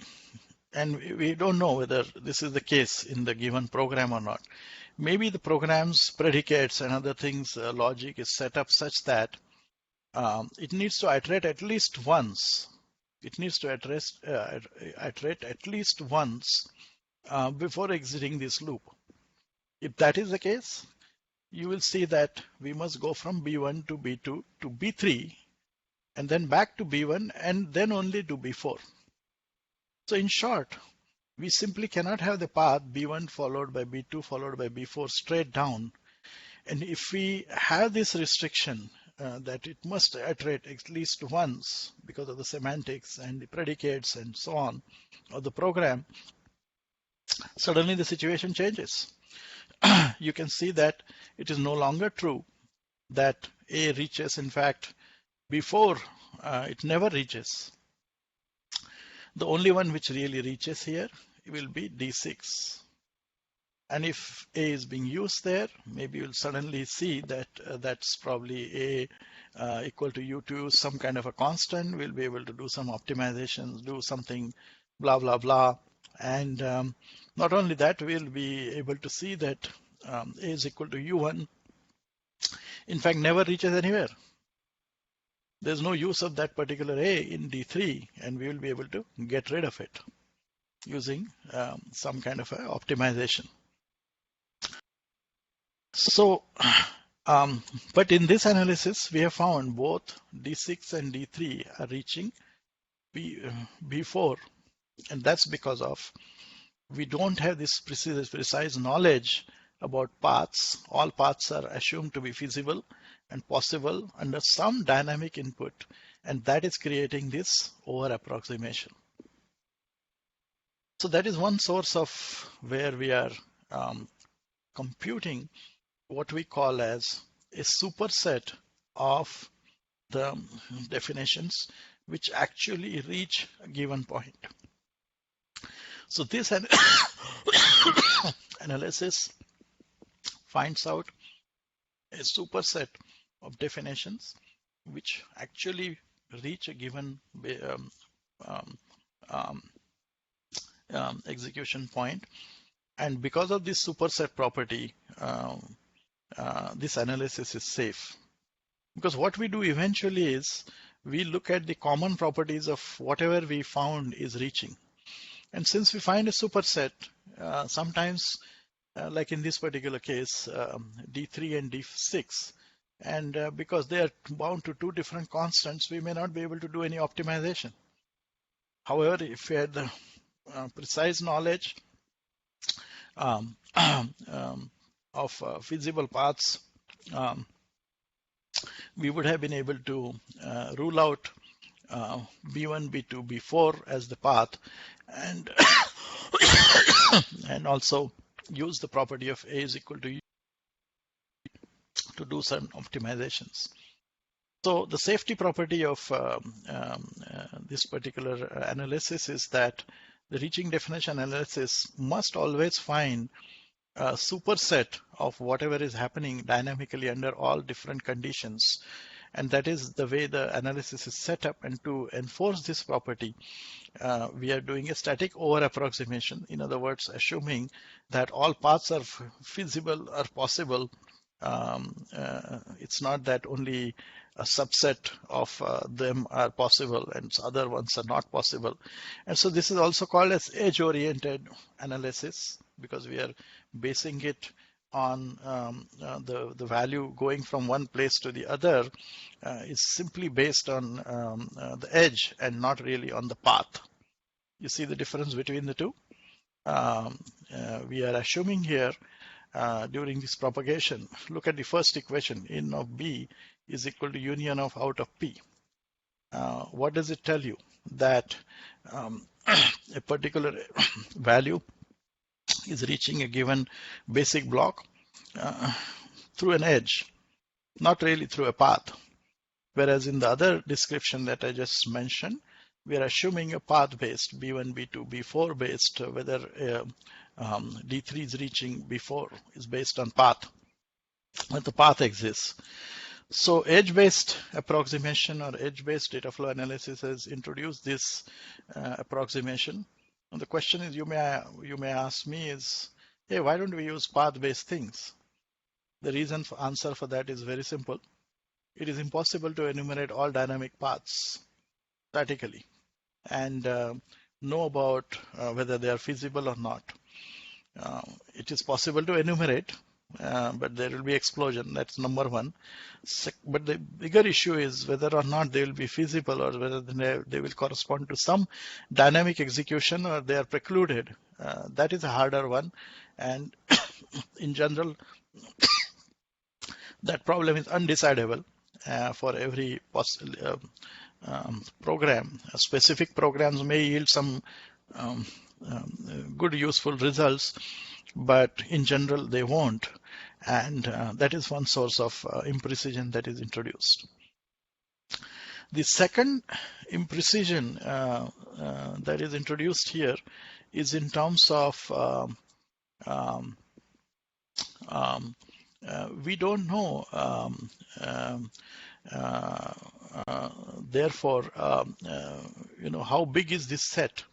and we don't know whether this is the case in the given program or not. Maybe the program's predicates and other things, logic is set up such that it needs to iterate at least once. It needs to iterate at least once before exiting this loop. If that is the case, you will see that we must go from B1 to B2 to B3 and then back to B1 and then only to B4. So in short, we simply cannot have the path B1 followed by B2 followed by B4 straight down. And if we have this restriction that it must iterate at least once because of the semantics and the predicates and so on of the program, suddenly the situation changes. You can see that it is no longer true that A reaches, in fact, before it never reaches. The only one which really reaches here will be D6. And if A is being used there, maybe you'll suddenly see that that's probably A equal to U2, some kind of a constant. We'll be able to do some optimizations, do something, blah, blah, blah. And not only that, we'll be able to see that A is equal to U1, in fact, never reaches anywhere. There's no use of that particular A in D3, and we will be able to get rid of it using some kind of a optimization. So, but in this analysis, we have found both D6 and D3 are reaching B4, and that's because of we don't have this precise knowledge about paths. All paths are assumed to be feasible and possible under some dynamic input, and that is creating this over approximation. So that is one source of where we are computing what we call as a superset of the definitions which actually reach a given point. So this analysis finds out a superset of definitions which actually reach a given execution point. And because of this superset property, this analysis is safe. Because what we do eventually is we look at the common properties of whatever we found is reaching. And since we find a superset, sometimes like in this particular case, D3 and D6. And because they are bound to two different constants, we may not be able to do any optimization. However, if we had the precise knowledge um, of feasible paths, we would have been able to rule out B1, B2, B4 as the path, and and also use the property of A is equal to U to do some optimizations. So the safety property of this particular analysis is that the reaching definition analysis must always find a superset of whatever is happening dynamically under all different conditions. And that is the way the analysis is set up. And to enforce this property, we are doing a static over approximation. In other words, assuming that all paths are feasible or possible. It's not that only a subset of them are possible and other ones are not possible. And so this is also called as edge-oriented analysis, because we are basing it on the value going from one place to the other is simply based on the edge and not really on the path. You see the difference between the two? We are assuming here during this propagation, look at the first equation, in of B is equal to union of out of P. What does it tell you? That a particular value is reaching a given basic block through an edge, not really through a path. Whereas in the other description that I just mentioned, we are assuming a path-based, B1, B2, B4 based, whether D3 is reaching B4 is based on path, but the path exists. So edge-based approximation or edge-based data flow analysis has introduced this approximation. And the question is, you may ask me is, hey, why don't we use path-based things? The answer for that is very simple. It is impossible to enumerate all dynamic paths statically and know about whether they are feasible or not. It is possible to enumerate, but there will be explosion. That's number one. But the bigger issue is whether or not they will be feasible, or whether they will correspond to some dynamic execution, or they are precluded. That is a harder one. And in general, that problem is undecidable for every program. Specific programs may yield some good useful results, but in general they won't, and that is one source of imprecision that is introduced. The second imprecision that is introduced here is in terms of we don't know, therefore, how big is this set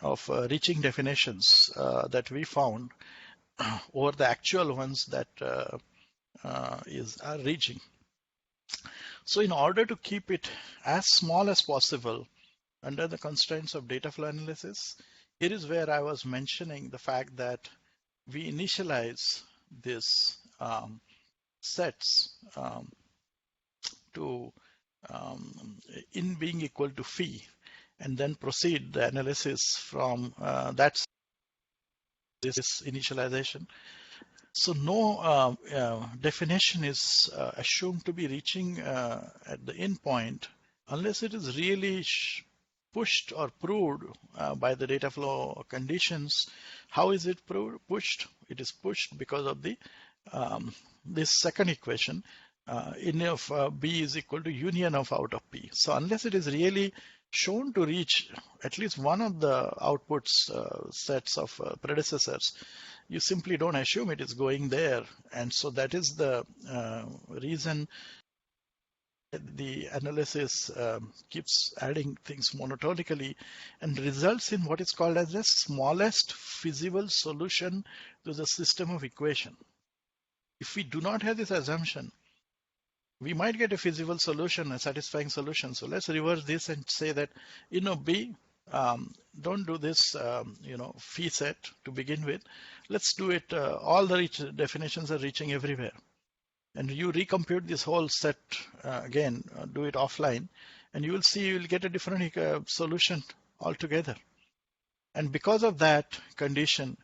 of reaching definitions that we found over the actual ones that are reaching. So in order to keep it as small as possible under the constraints of data flow analysis, here is where I was mentioning the fact that we initialize this sets to in being equal to phi, and then proceed the analysis from that this initialization. So no definition is assumed to be reaching at the endpoint unless it is really pushed or proved by the data flow conditions. How is it pushed? It is pushed because of the this second equation, in of B is equal to union of out of P. So unless it is really shown to reach at least one of the outputs sets of predecessors, you simply don't assume it is going there. And so that is the reason the analysis keeps adding things monotonically and results in what is called as the smallest feasible solution to the system of equation. If we do not have this assumption, we might get a feasible solution, a satisfying solution. So let's reverse this and say that B Don't do this, fee set to begin with. Let's do it. All the definitions are reaching everywhere. And you recompute this whole set again, do it offline, and you will see you will get a different solution altogether. And because of that condition,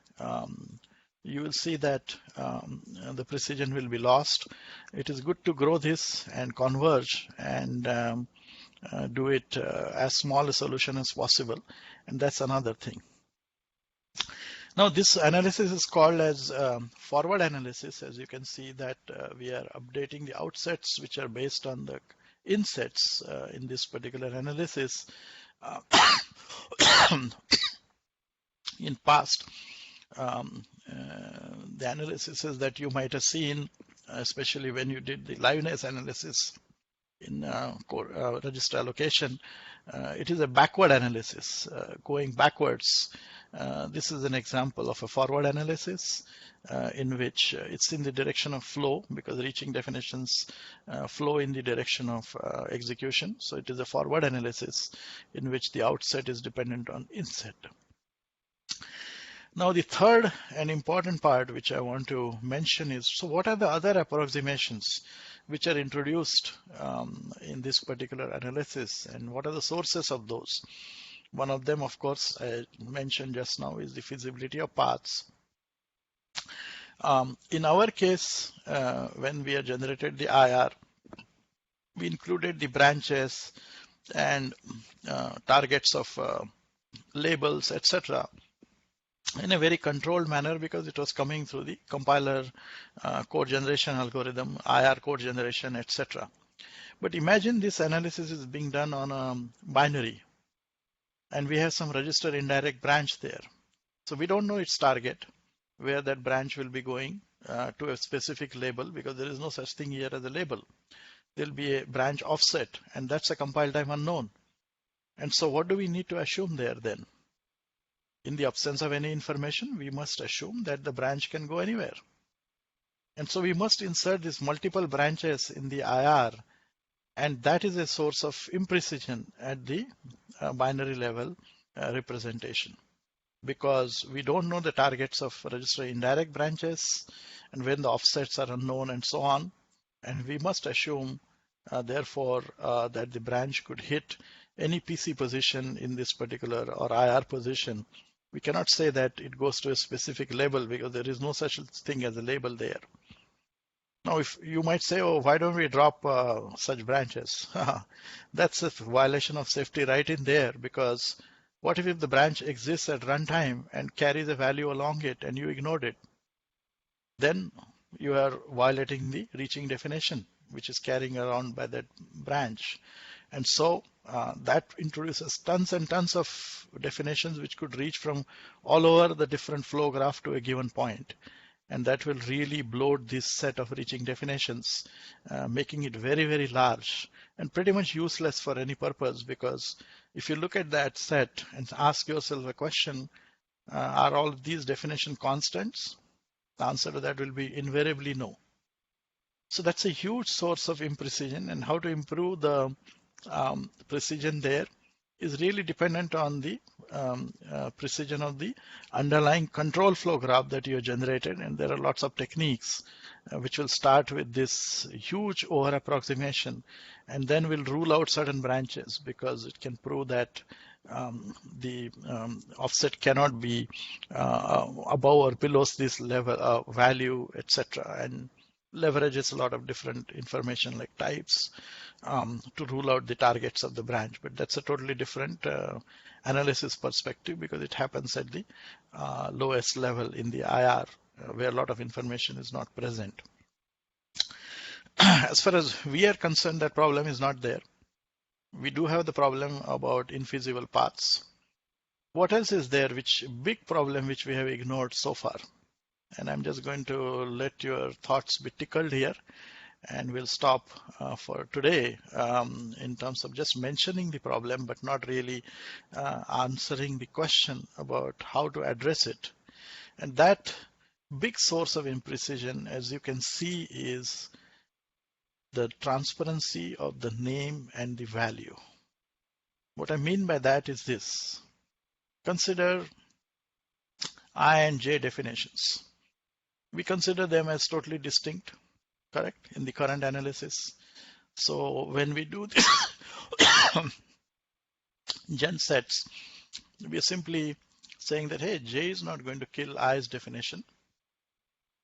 you will see that the precision will be lost. It is good to grow this and converge and do it as small a solution as possible. And that's another thing. Now this analysis is called as forward analysis. As you can see that we are updating the outsets which are based on the insets in this particular analysis. In past, the analysis that you might have seen, especially when you did the liveness analysis in register allocation, it is a backward analysis, going backwards. This is an example of a forward analysis in which it's in the direction of flow, because reaching definitions flow in the direction of execution. So it is a forward analysis in which the outset is dependent on inset. Now the third and important part which I want to mention is, so what are the other approximations which are introduced in this particular analysis, and what are the sources of those? One of them, of course, I mentioned just now, is the feasibility of paths. In our case, when we have generated the IR, we included the branches and targets of labels, etc., in a very controlled manner, because it was coming through the compiler code generation algorithm, IR code generation, etc. But imagine this analysis is being done on a binary, and we have some register indirect branch there. So we don't know its target, where that branch will be going to a specific label, because there is no such thing here as a label. There'll be a branch offset, and that's a compile time unknown. And so what do we need to assume there then? In the absence of any information, we must assume that the branch can go anywhere. And so we must insert these multiple branches in the IR, and that is a source of imprecision at the binary level representation, because we don't know the targets of register indirect branches and when the offsets are unknown and so on. And we must assume, therefore, that the branch could hit any PC position in this particular or IR position. We cannot say that it goes to a specific label, because there is no such thing as a label there. Now, if you might say, oh, why don't we drop such branches? That's a violation of safety right in there, because what if the branch exists at runtime and carries a value along it and you ignored it? Then you are violating the reaching definition, which is carrying around by that branch. And so that introduces tons and tons of definitions which could reach from all over the different flow graph to a given point. And that will really bloat this set of reaching definitions, making it very, very large and pretty much useless for any purpose. Because if you look at that set and ask yourself a question, are all of these definition constants? The answer to that will be invariably no. So that's a huge source of imprecision, and how to improve the precision there is really dependent on the precision of the underlying control flow graph that you have generated. And there are lots of techniques which will start with this huge over approximation, and then will rule out certain branches, because it can prove that the offset cannot be above or below this level value, etc., and leverages a lot of different information like types to rule out the targets of the branch. But that's a totally different analysis perspective, because it happens at the lowest level in the IR, where a lot of information is not present. As far as we are concerned, that problem is not there. We do have the problem about infeasible paths. What else is there, which big problem which we have ignored so far? And I'm just going to let your thoughts be tickled here, and we'll stop for today in terms of just mentioning the problem, but not really answering the question about how to address it. And that big source of imprecision, as you can see, is the transparency of the name and the value. What I mean by that is this. Consider I and J definitions. We consider them as totally distinct, correct, in the current analysis. So when we do this gen sets, we are simply saying that, hey, J is not going to kill I's definition,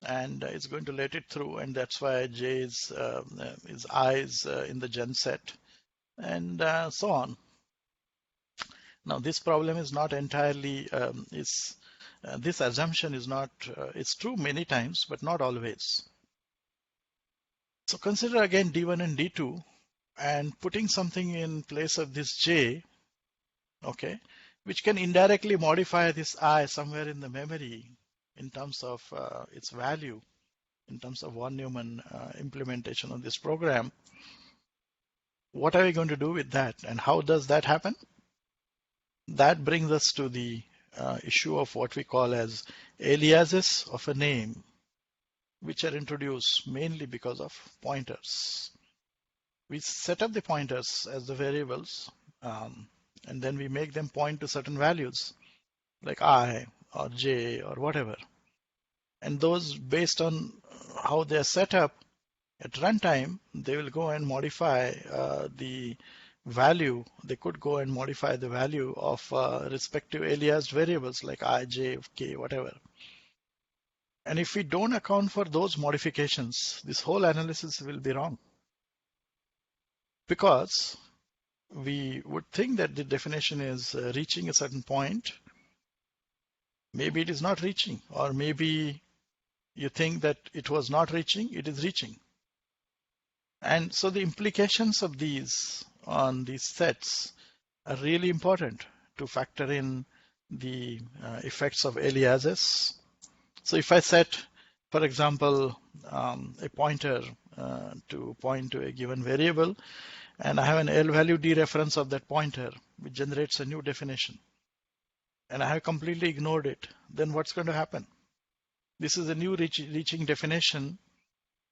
and it's going to let it through, and that's why J is I is in the gen set, and so on. Now, this problem is not entirely, this assumption is not, it's true many times, but not always. So consider again D1 and D2 and putting something in place of this J, okay, which can indirectly modify this I somewhere in the memory in terms of its value, in terms of von Neumann implementation of this program. What are we going to do with that, and how does that happen? That brings us to the issue of what we call as aliases of a name, which are introduced mainly because of pointers. We set up the pointers as the variables, and then we make them point to certain values like I or J or whatever. And those, based on how they're set up at runtime, they will go and modify the value. They could go and modify the value of respective aliased variables like I, J, K, whatever. And if we don't account for those modifications, this whole analysis will be wrong. Because we would think that the definition is reaching a certain point. Maybe it is not reaching, or maybe you think that it was not reaching, it is reaching. And so the implications of these on these sets are really important to factor in the effects of aliases. So if I set, for example, a pointer to point to a given variable, and I have an L value dereference of that pointer, which generates a new definition, and I have completely ignored it, then what's going to happen? This is a new reaching definition,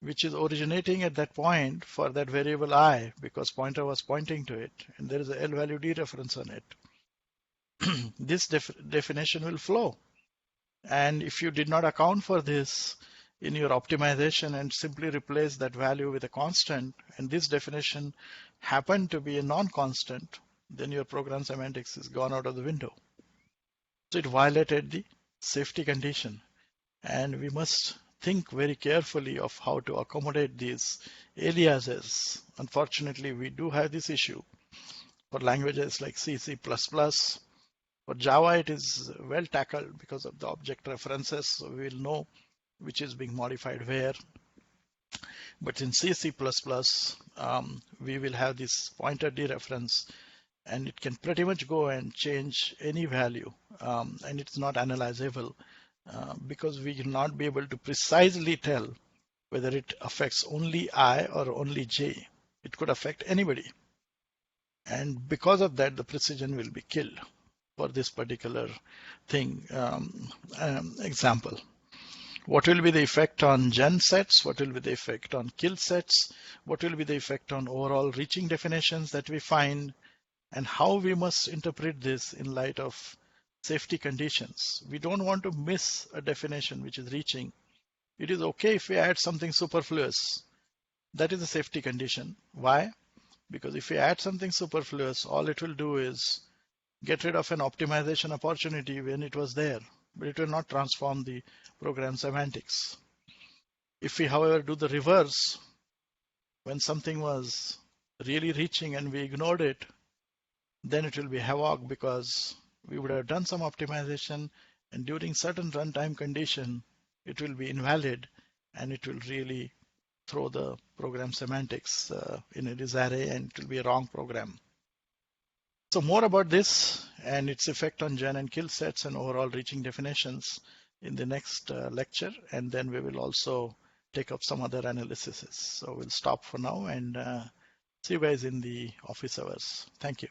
which is originating at that point for that variable I, because pointer was pointing to it, and there is a L value dereference on it. This definition will flow. And if you did not account for this in your optimization and simply replace that value with a constant, and this definition happened to be a non-constant, then your program semantics is gone out of the window. So it violated the safety condition. And we must think very carefully of how to accommodate these aliases. Unfortunately, we do have this issue for languages like C, C++. For Java, it is well tackled because of the object references, so we will know which is being modified where. But in C, C++, we will have this pointer dereference, and it can pretty much go and change any value, and it's not analyzable because we will not be able to precisely tell whether it affects only I or only J. It could affect anybody. And because of that, the precision will be killed for this particular thing example. What will be the effect on gen sets? What will be the effect on kill sets? What will be the effect on overall reaching definitions that we find? And how we must interpret this in light of safety conditions. We don't want to miss a definition which is reaching. It is okay if we add something superfluous. That is a safety condition. Why? Because if we add something superfluous, all it will do is get rid of an optimization opportunity when it was there, but it will not transform the program semantics. If we, however, do the reverse, when something was really reaching and we ignored it, then it will be havoc because we would have done some optimization, and during certain runtime condition, it will be invalid, and it will really throw the program semantics in a disarray, and it will be a wrong program. So more about this and its effect on gen and kill sets and overall reaching definitions in the next lecture, and then we will also take up some other analyses. So we'll stop for now and see you guys in the office hours. Thank you.